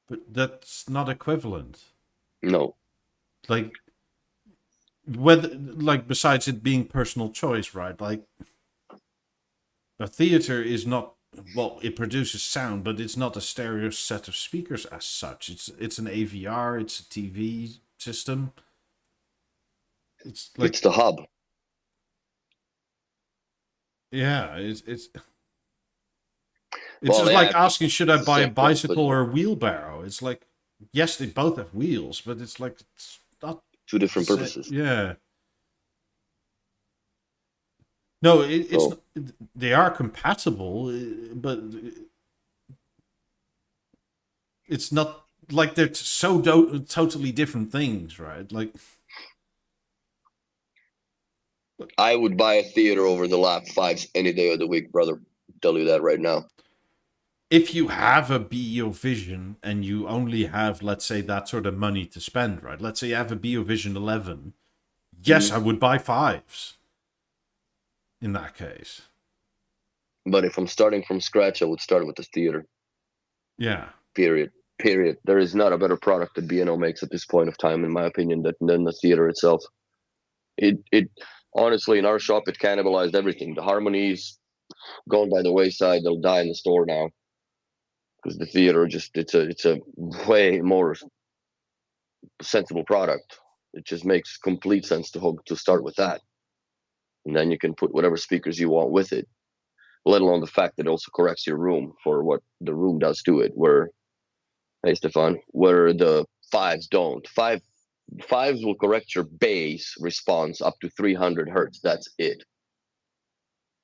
But that's not equivalent. No. Like whether like besides it being personal choice, right? Like a theater is not well, it produces sound, but it's not a stereo set of speakers as such. It's an AVR, it's a TV system. It's It's like the hub. yeah, it's Well, just yeah, like asking should I it's the buy a same point, but bicycle or a wheelbarrow? It's like yes, they both have wheels, but it's like it's not two the different same. purposes. Yeah. No, it's So they are compatible, but it's not like they're so totally different things, right? Like I would buy a theater over the lap fives any day of the week, brother. Tell you that right now. if you have a Beo Vision and you only have, let's say, that sort of money to spend, right? Let's say you have a Beo Vision 11. Yes, Mhm. I would buy fives in that case. But if I'm starting from scratch, I would start with the theater. Yeah. Period. Period. There is not a better product that B&O makes at this point of time, in my opinion, than the theater itself. It honestly, in our shop, it cannibalized everything. The harmonies gone by the wayside. They'll die in the store now because the theater just it's a way more sensible product. It just makes complete sense to start with that. and then you can put whatever speakers you want with it. Let alone the fact that it also corrects your room for what the room does to it. Where, hey Stefan, where the fives don't. Fives will correct your bass response up to 300 hertz. That's it.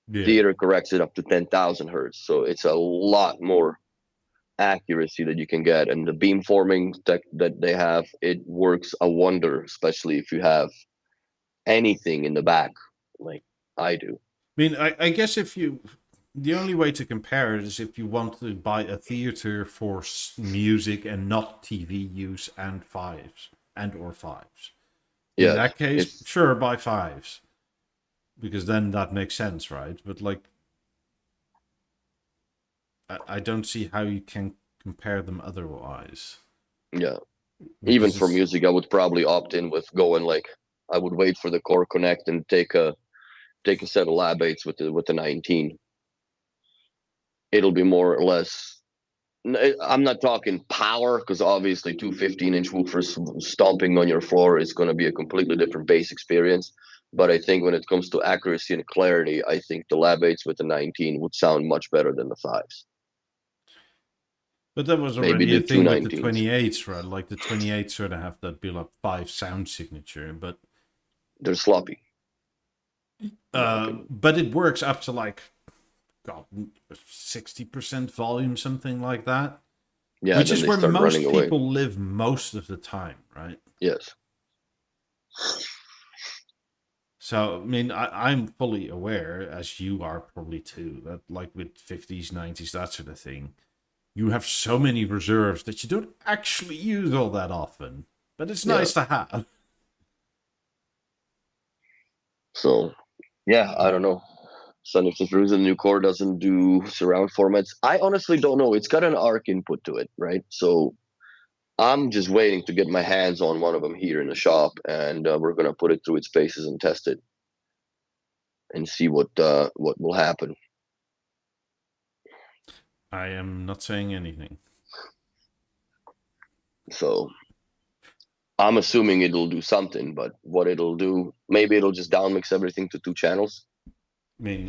Yeah. Theater corrects it up to 10,000 hertz. So it's a lot more accuracy that you can get, and the beamforming tech that they have, it works a wonder, especially if you have anything in the back like I do. I mean, I guess the only way to compare it is if you want to buy a theater for music and not TV use and fives or fives. In Yes, that case, it's sure, buy fives, because then that makes sense, right? But like, I don't see how you can compare them otherwise. yeah. Even Because for it's music, I would probably opt in with going like I would wait for the core connect and take a set of lab 8s with the 19. It'll be more or less. I'm not talking power, because obviously two 15-inch woofers stomping on your floor is going to be a completely different bass experience. But I think when it comes to accuracy and clarity, I think the lab 8s with the 19 would sound much better than the fives. But that was Maybe already a the two thing with the 19s. 28s, right? Like the 28s sort of have that build up 5 sound signature, but They're sloppy, in my opinion. but it works up to like, God, 60% volume, something like that. Yeah, Which then is they where start running most away. people live most of the time, right? Yes. So, I mean, I'm fully aware, as you are probably too, that like with 50s, 90s, that sort of thing, you have so many reserves that you don't actually use all that often. But it's Yeah. nice to have. So, yeah, I don't know. So if the reason the new core doesn't do surround formats, I honestly don't know. It's got an ARC input to it, right? So I'm just waiting to get my hands on one of them here in the shop, and we're gonna put it through its paces and test it and see what will happen. I am not saying anything. So I'm assuming it'll do something, but what it'll do, maybe it'll just downmix everything to 2 channels. I mean,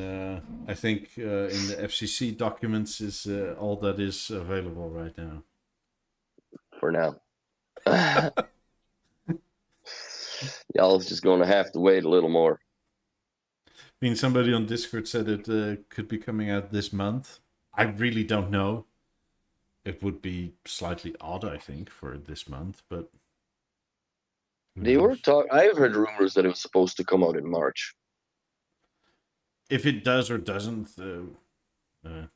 I think in the FCC documents is all that is available right now. For now. Y'all's just gonna have to wait a little more. I mean, somebody on Discord said it could be coming out this month. I really don't know. It would be slightly odd, I think, for this month, but who They were knows? talk. I've heard rumors that it was supposed to come out in March. If it does or doesn't, we'll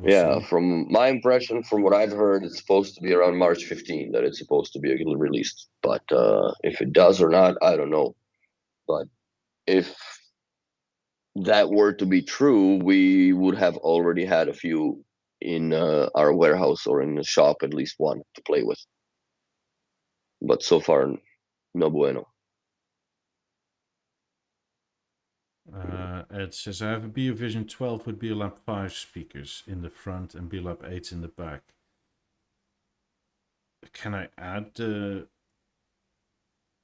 Yeah, see. from my impression, from what I've heard, it's supposed to be around March 15 that it's supposed to be released. But if it does or not, I don't know. But if that were to be true, we would have already had a few in our warehouse or in the shop, at least one to play with. But so far, no bueno. It says I have a Beovision 12 with Beolab 5 speakers in the front and Beolab 8 in the back. Can I add the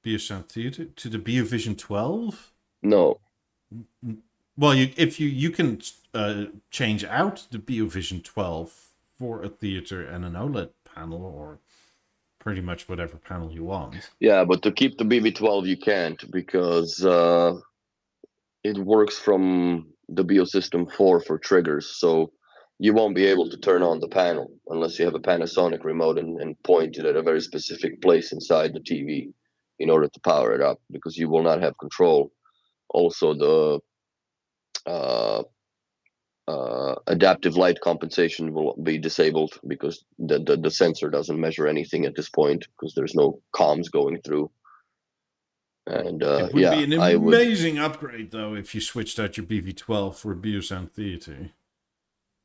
Beosound Theater to the Beovision 12? No. Well, you can change out the Beovision 12 for a theater and an OLED panel, or pretty much whatever panel you want. Yeah, but to keep the BB12, you can't, because it works from the Biosystem 4 for triggers. So you won't be able to turn on the panel unless you have a Panasonic remote and point it at a very specific place inside the TV in order to power it up, because you will not have control. Also, the uh, adaptive light compensation will be disabled, because the sensor doesn't measure anything at this point, because there's no comms going through. And It would yeah, be an I would. amazing upgrade, though, if you switched out your BV12 for a Beosound Theater.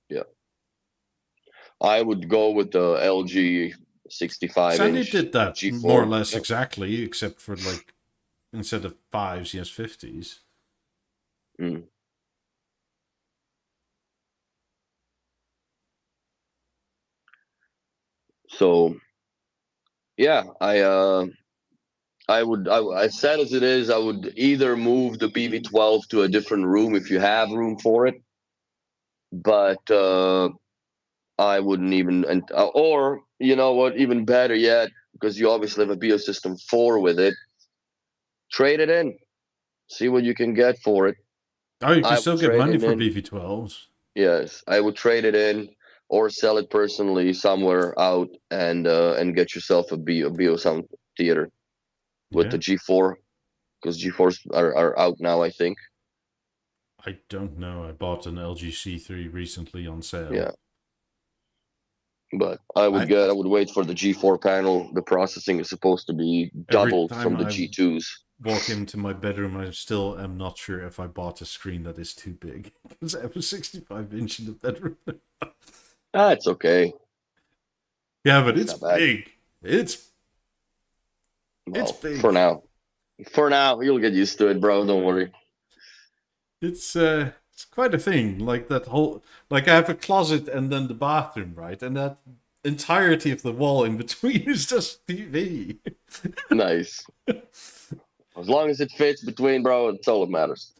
Yeah, I would go with the LG 65 Sandy inch did that more or G4. less Yeah. exactly, except for like instead of fives, he has 50s. Mm. So yeah, as sad as it is, I would either move the BV12 to a different room if you have room for it, but I wouldn't even, or you know what, even better yet, because you obviously have a Beosystem 4 with it, trade it in, see what you can get for it. Oh, you can I would still get trade money it for in. BV12s. Yes, I would trade it in or sell it personally somewhere out and get yourself a Beosound theater with Yeah. the G4, because G4s are out now, I think. I don't know. I bought an LG C3 recently on sale. Yeah, but I I would wait for the G4 panel. The processing is supposed to be every doubled time from the I G2s. walk into my bedroom, I still am not sure if I bought a screen that is too big because I have a 65-inch in the bedroom. That's okay. Yeah, but It's it's not bad. big. It's Well, big. for now, you'll get used to it, bro. Don't worry. It's quite a thing. Like that whole like I have a closet and then the bathroom, right? And that entirety of the wall in between is just TV. Nice. As long as it fits between, bro, it's all that matters.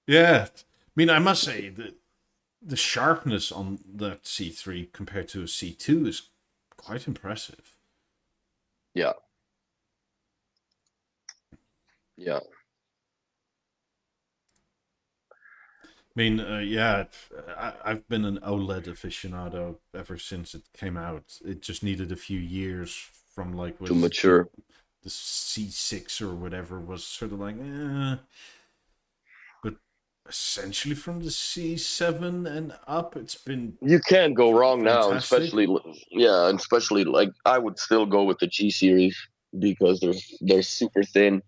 Yeah. I mean, I must say the sharpness on that C3 compared to a C2 is quite impressive. Yeah. Yeah. I mean, yeah, I've been an OLED aficionado ever since it came out. It just needed a few years from like To was mature. the C6 or whatever was sort of like, but essentially from the C7 and up, it's been You can't go wrong now, fantastic. especially like I would still go with the G series because they're super thin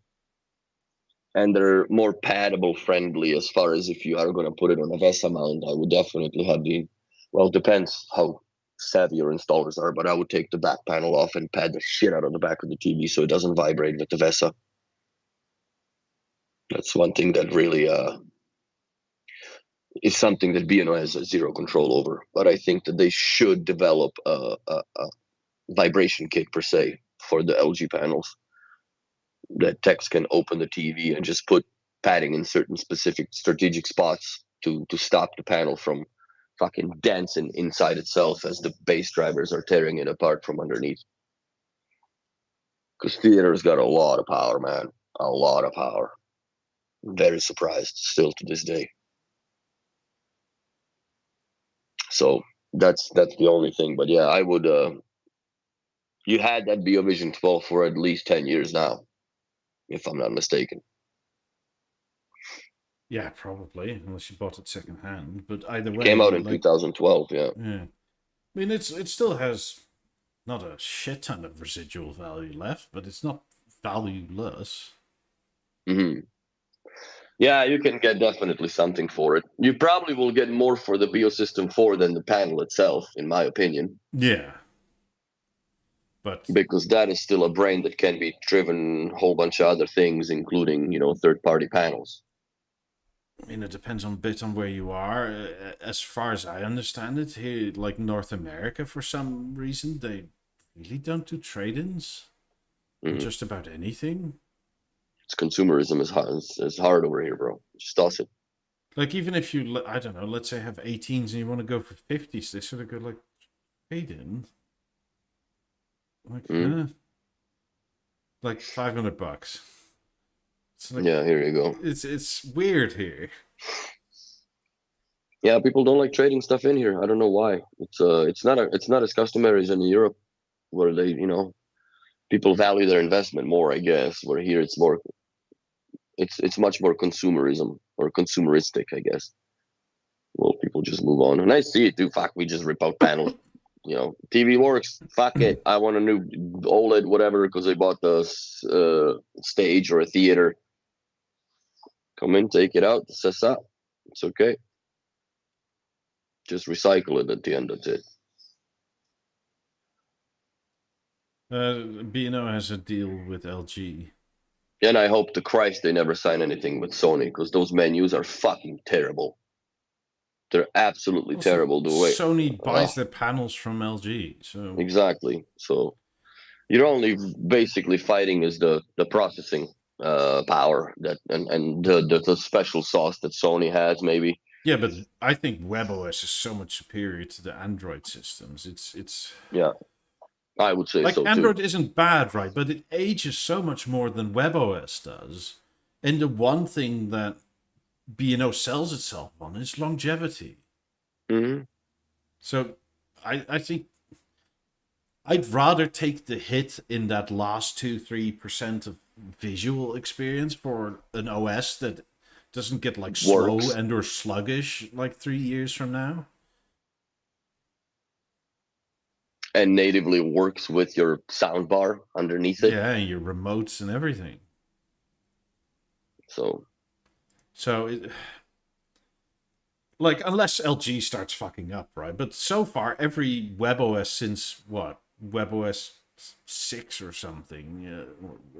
and they're more paddable friendly as far as if you are going to put it on a VESA mount. I would definitely have well, it depends how savvy your installers are, but I would take the back panel off and pad the shit out of the back of the TV so it doesn't vibrate with the VESA. That's one thing that really is something that B&O has zero control over. But I think that they should develop a vibration kit per se for the LG panels that techs can open the TV and just put padding in certain specific strategic spots to stop the panel from fucking dancing inside itself as the bass drivers are tearing it apart from underneath. Because theater's got a lot of power, man. A lot of power. Very surprised still to this day. So that's the only thing. But yeah, I would you had that BeoVision 12 for at least 10 years now, if I'm not mistaken. Yeah, probably, unless you bought it secondhand. But either It came out way, in like, 2012, yeah. yeah. I mean, it still has not a shit ton of residual value left, but it's not valueless. Hmm. Yeah, you can get definitely something for it. You probably will get more for the Beosystem 4 than the panel itself, in my opinion, Yeah, but because that is still a brain that can be driven a whole bunch of other things, including, third-party panels. I mean, it depends on a bit on where you are. As far as I understand it, here, like North America, for some reason, they really don't do trade-ins on Hmm. just about anything. It's consumerism is hard over here, bro. Just toss it. Like, even if you, I don't know, let's say have 18s and you want to go for 50s, they sort of go like trade-in. Like, Hmm. huh? Like $500. It's like Yeah, here you go. it's weird here. Yeah, people don't like trading stuff in here. I don't know why. It's not as customary as in Europe, where people value their investment more. I guess where here it's much more consumerism or consumeristic. I guess. Well, people just move on, and I see it too. Fuck, we just rip out panels. TV works. Fuck it. I want a new OLED, whatever, because I bought the stage or a theater. Come in, take it out, c'est ça. It's okay. Just recycle it at the end. That's it. B&O has a deal with LG. And I hope to Christ they never sign anything with Sony, because those menus are fucking terrible. They're absolutely Also, terrible the way. Sony Oh, buys their panels from LG, so exactly. So You're only basically fighting is the processing power that and the special sauce that Sony has maybe. Yeah, but I think WebOS is so much superior to the Android systems. It's Yeah, I would say like so too. Android isn't bad, right? But it ages so much more than WebOS does. And the one thing that B&O sells itself on is longevity. Hmm. So I think I'd rather take the hit in that last 2-3% of visual experience for an OS that doesn't get like slow Works and or sluggish like 3 years from now. and natively works with your soundbar underneath it. Yeah, your remotes and everything. So So like unless LG starts fucking up, right? But so far every WebOS since what? WebOS 6 or something,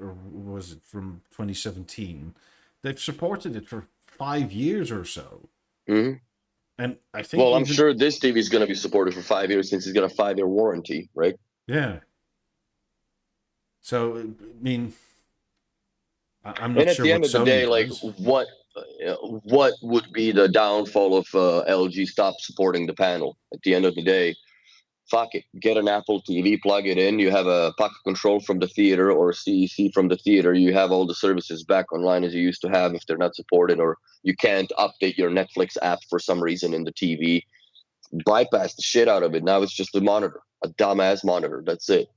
or was it from 2017? They've supported it for 5 years or so. hmm And I think well, I'm even, sure this TV is going to be supported for 5 years since it's got a 5-year warranty, right? yeah. So, I mean, I'm And not at sure the what end of the Sony day, like does. what would be the downfall of LG stop supporting the panel? At the end of the day, fuck it, get an Apple TV, plug it in. You have a pocket control from the theater or a CEC from the theater. You have all the services back online as you used to have if they're not supported, or you can't update your Netflix app for some reason in the TV. Bypass the shit out of it. Now it's just a monitor, a dumbass monitor. That's it.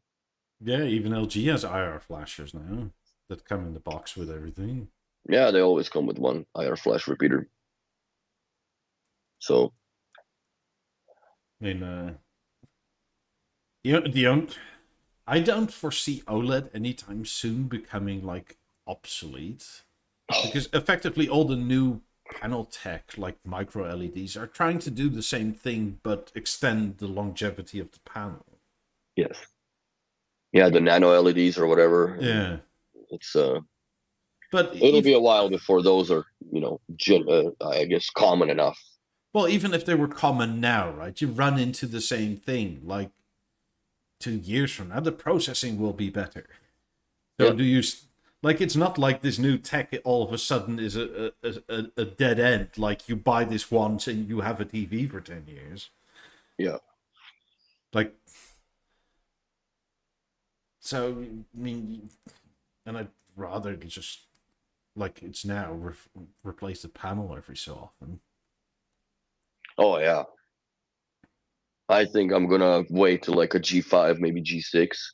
Yeah, even LG has IR flashers now that come in the box with everything. Yeah, they always come with one IR flash repeater. So I mean, you know, I don't foresee OLED anytime soon becoming like obsolete because effectively all the new panel tech like micro LEDs are trying to do the same thing but extend the longevity of the panel. yes, yeah, the nano LEDs or whatever. Yeah. It's But it'll if be a while before those are I guess common enough. well, even if they were common now, right? You run into the same thing. Like 2 years from now, the processing will be better. So Yeah, do you like? It's not like this new tech all of a sudden is a dead end. Like you buy this once and you have a TV for 10 years. yeah, Like so, I mean, and I'd rather just like it's now replace the panel every so often. oh yeah. I think I'm gonna wait till like a G5, maybe G6,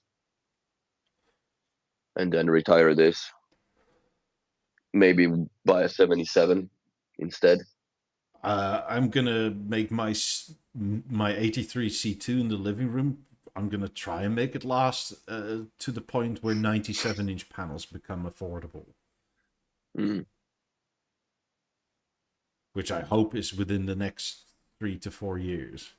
and then retire this. Maybe buy a 77 instead. I'm gonna make my 83 C2 in the living room. I'm gonna try and make it last to the point where 97-inch panels become affordable, Mm. which I hope is within the next 3 to 4 years.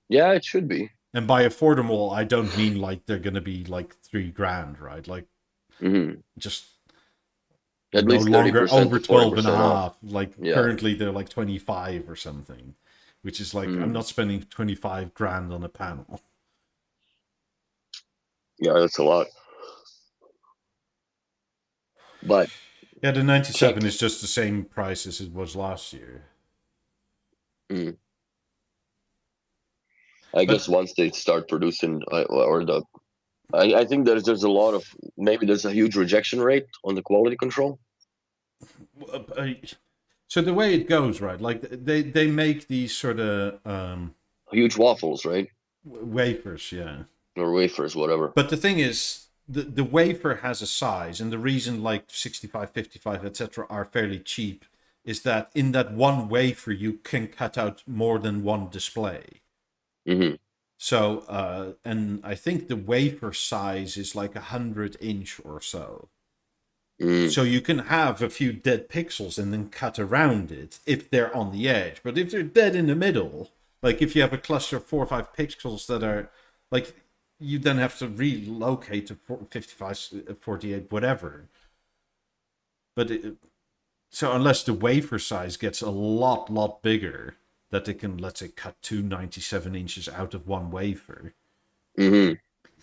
Yeah, it should be. And by affordable, I don't mean like they're gonna be like $3,000, right? Like Hmm. just At no least thirty longer percent over to forty 12 and a percent off. half. Like Yeah. currently they're like 25 or something, which is like I'm Mm. not spending 25 grand on a panel. Yeah, that's a lot. But Yeah, the check. 97 is just the same price as it was last year. Mm. I guess But once they start producing, I think there's a lot of maybe there's a huge rejection rate on the quality control. uh, so the way it goes, right? Like they make these sort of Huge waffles, right? wafers, yeah. Or wafers, whatever. But the thing is, the wafer has a size, and the reason like 65, 55, etc. are fairly cheap is that in that one wafer you can cut out more than one display. Hmm. So, and I think the wafer size is like 100-inch or so. Mm. So you can have a few dead pixels and then cut around it if they're on the edge. But if they're dead in the middle, like if you have a cluster of 4 or 5 pixels that are like, you then have to relocate to 55, 48, whatever. But so unless the wafer size gets a lot bigger, that they can, let's say, cut two 97 inches out of one wafer, Hmm.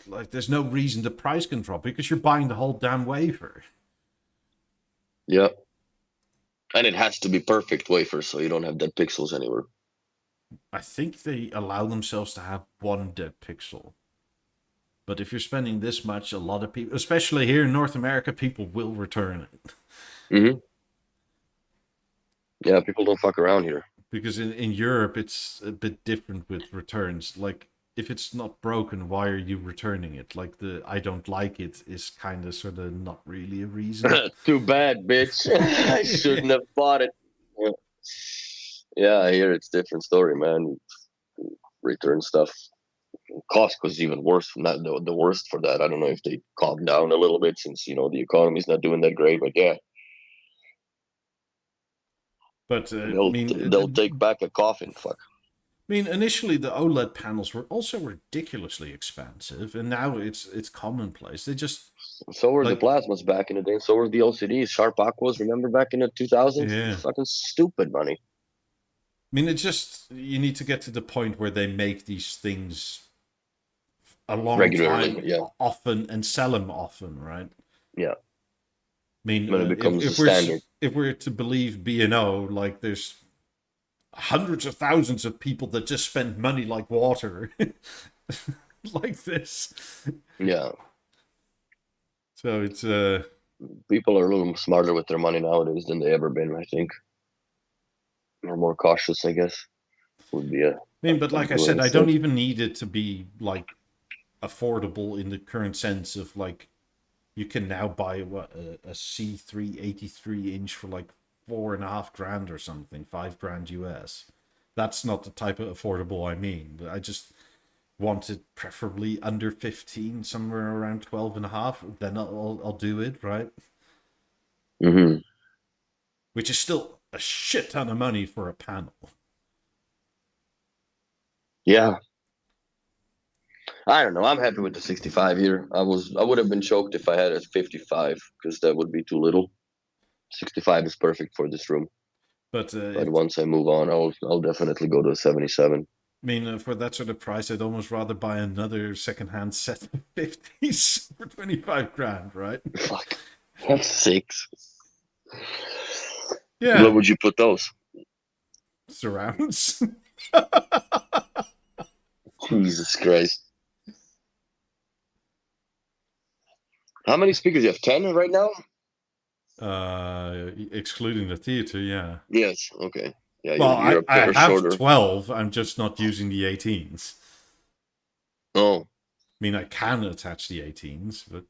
like there's no reason the price can drop because you're buying the whole damn wafer. Yeah. And it has to be perfect wafer, so you don't have dead pixels anywhere. I think they allow themselves to have one dead pixel. But if you're spending this much, a lot of people, especially here in North America, people will return it. Mm-hmm. Yeah, people don't fuck around here. Because in Europe, it's a bit different with returns. Like, if it's not broken, why are you returning it? Like, the I don't like it is kind of sort of not really a reason. Too bad, bitch. I shouldn't have bought it. Yeah, here it's different story, man. Return stuff. Costco's even worse. Not the worst for that. I don't know if they calmed down a little bit since the economy's not doing that great. But yeah, But I they'll mean, they'll take back a coffin. Fuck. I mean, initially the OLED panels were also ridiculously expensive, and now it's commonplace. They just So were the like plasmas back in the day. So were the LCDs, Sharp Aquas. Remember back in the 2000s? yeah. Fucking stupid money. I mean, it's just you need to get to the point where they make these things a long Regularly, time, yeah, often, and sell them often, right? yeah. I mean, When it becomes the if we're standard. if we're to believe B&O, like there's hundreds of thousands of people that just spend money like water, like this. Yeah, So it's people are a little smarter with their money nowadays than they ever been. I think, or more cautious. I guess would be I mean, but a like I good way said, to I say don't it. even need it to be like affordable in the current sense of like you can now buy what a C3 83-inch for like 4.5 grand or something, 5 grand US. That's not the type of affordable I mean. I just want it preferably under 15, somewhere around 12 and a half. Then I'll do it, right? Mm-hmm. Which is still a shit ton of money for a panel. Yeah, I don't know. I'm happy with the 65 here. I would have been choked if I had a 55 because that would be too little. 65 is perfect for this room. But But once I move on, I'll definitely go to a 77. I mean, for that sort of price, I'd almost rather buy another secondhand set of 50s for 25 grand, right? Fuck, that's six. Where Yeah, would you put those? surrounds. Jesus Christ. How many speakers? You have 10 right now? Excluding the theater, yeah. Yes. Okay. Yeah, Well, you're a I pair have shorter. 12. I'm just not using the 18s. Oh, I mean, I can attach the 18s, but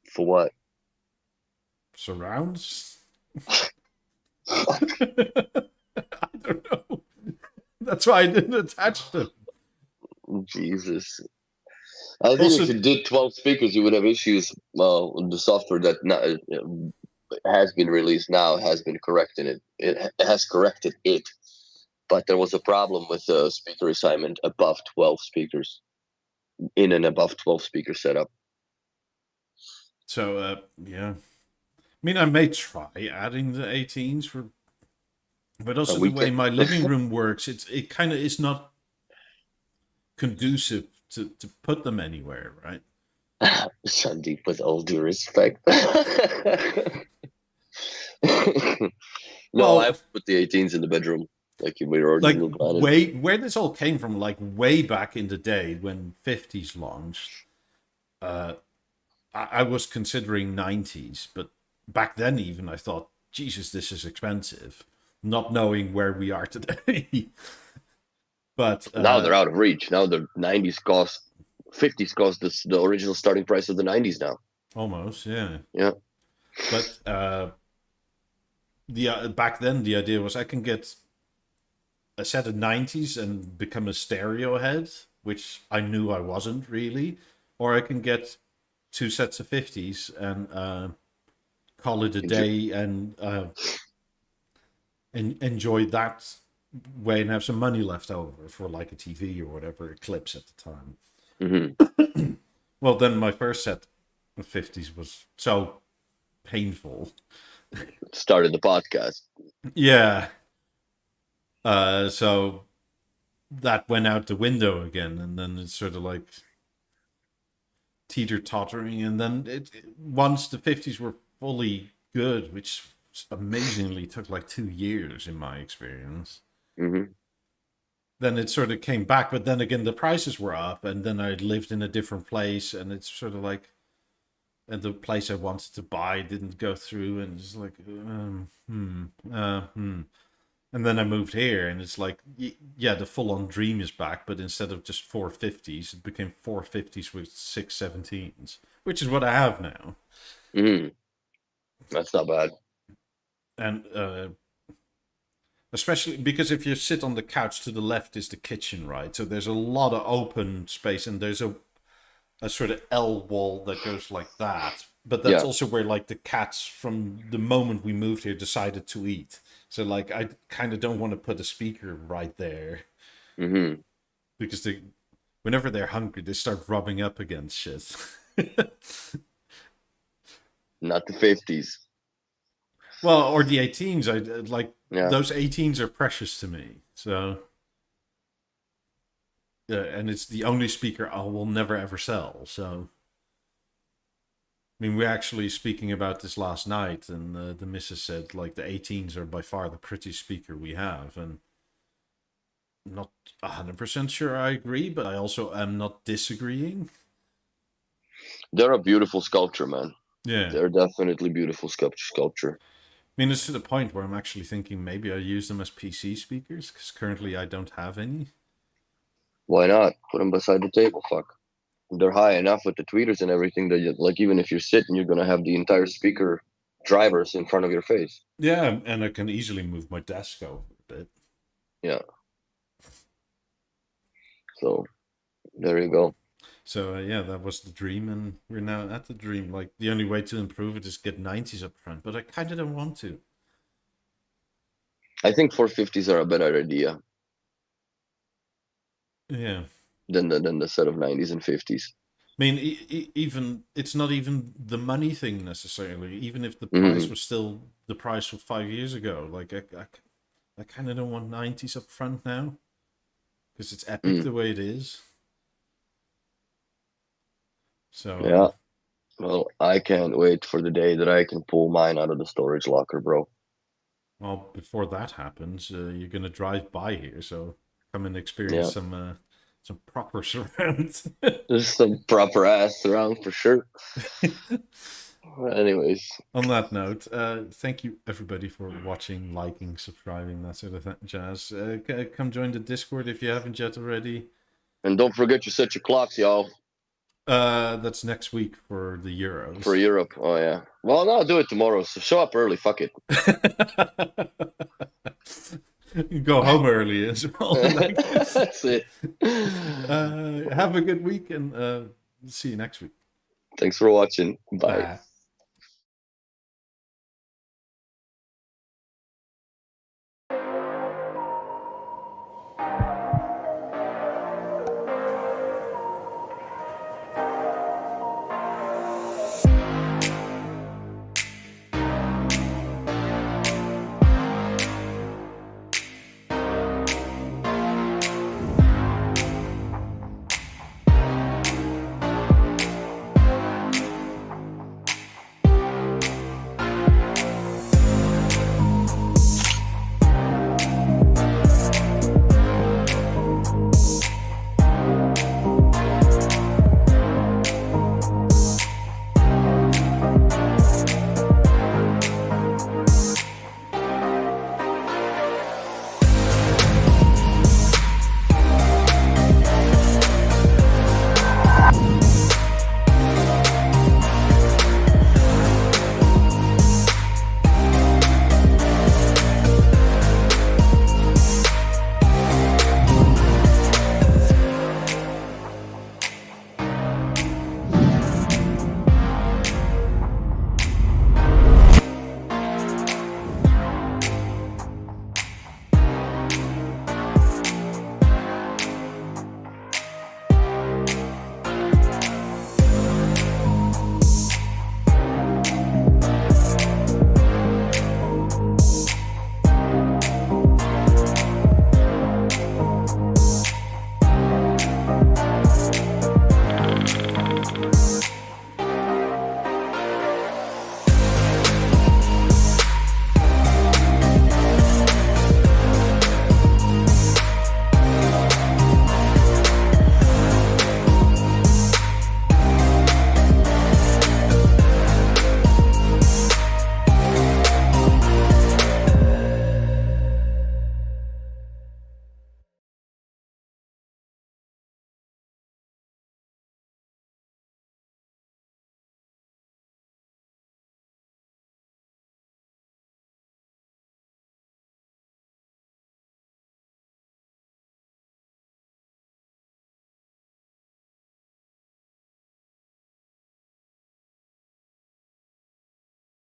for what? surrounds? I don't know. That's why I didn't attach them. Jesus. I think Also, if you did 12 speakers, you would have issues. Well, the software that has been released now has been correcting it. It has corrected it, but there was a problem with the speaker assignment above 12 speakers in an above 12 speaker setup. so yeah. I mean, I may try adding the 18s for, but A also the way weekend. my living room works, it kind of is not conducive to put them anywhere, right? Sandeep, with all due respect. No, I Well, put the 18s in the bedroom, like we were like originally planning. way where this all came from, like way back in the day when 50s launched. Uh, I was considering 90s, but back then even I thought, Jesus, this is expensive, not knowing where we are today. But Now they're out of reach. Now the 90s cost, 50s cost the original starting price of the 90s now. almost, yeah. Yeah. But the back then the idea was I can get a set of 90s and become a stereo head, which I knew I wasn't really, or I can get two sets of 50s and call it a day and enjoy that way and have some money left over for like a TV or whatever Eclipse at the time. Mm-hmm. Well, then my first set of 50s was so painful. Started the podcast. Yeah. So that went out the window again, and then it's sort of like teeter-tottering, and then once the 50s were fully good, which amazingly took like 2 years in my experience, Mm-hmm. then it sort of came back. But then again, the prices were up, and then I lived in a different place, and it's sort of like, and the place I wanted to buy didn't go through, and it's like, And then I moved here, and it's like, yeah, the full-on Dream is back, but instead of just 450s, it became 450s with 617s, which is what I have now. Mm-hmm. That's not bad. And especially because if you sit on the couch, to the left is the kitchen, right? So there's a lot of open space, and there's a sort of L wall that goes like that. But that's also where like the cats from the moment we moved here decided to eat. So like I kind of don't want to put a speaker right there, Mm-hmm. because whenever they're hungry, they start rubbing up against shit. Not the 50s. Well, or the 18s. I like Yeah. those 18s are precious to me. So yeah, and it's the only speaker I will never ever sell. So I mean, we're actually speaking about this last night, and the missus said like the 18s are by far the prettiest speaker we have, and I'm not 100% sure I agree, but I also am not disagreeing. They're a beautiful sculpture, man. Yeah. They're definitely beautiful sculpture. I mean, it's to the point where I'm actually thinking maybe I use them as PC speakers, because currently I don't have any. Why not? Put them beside the table, fuck. They're high enough with the tweeters and everything that like even if you're sitting, you're gonna have the entire speaker drivers in front of your face. Yeah, and I can easily move my desk over a bit. Yeah. So there you go. So yeah, that was the Dream, and we're now at the Dream. Like the only way to improve it is get 90s up front, but I kind of don't want to. I think 450s are a better idea Yeah. than the set of 90s and 50s. I mean, even it's not even the money thing necessarily. Even if the price Mm-hmm. was still the price of 5 years ago, like I kind of don't want 90s up front now, because it's epic the way it is. So Yeah. Well, I can't wait for the day that I can pull mine out of the storage locker, bro. well, before that happens, you're gonna drive by here, so come and experience Yeah. some proper surround. There's some proper ass around for sure. Anyways, On that note, thank you everybody for watching, liking, subscribing, that sort of jazz. Come join the Discord if you haven't yet already. and don't forget to set your clocks, y'all. That's next week for the Euros. For Europe. Oh yeah. Well, no, I'll do it tomorrow. So show up early. Fuck it. You go home early as well. That's it. Have a good week, and see you next week. Thanks for watching. Bye. Bye.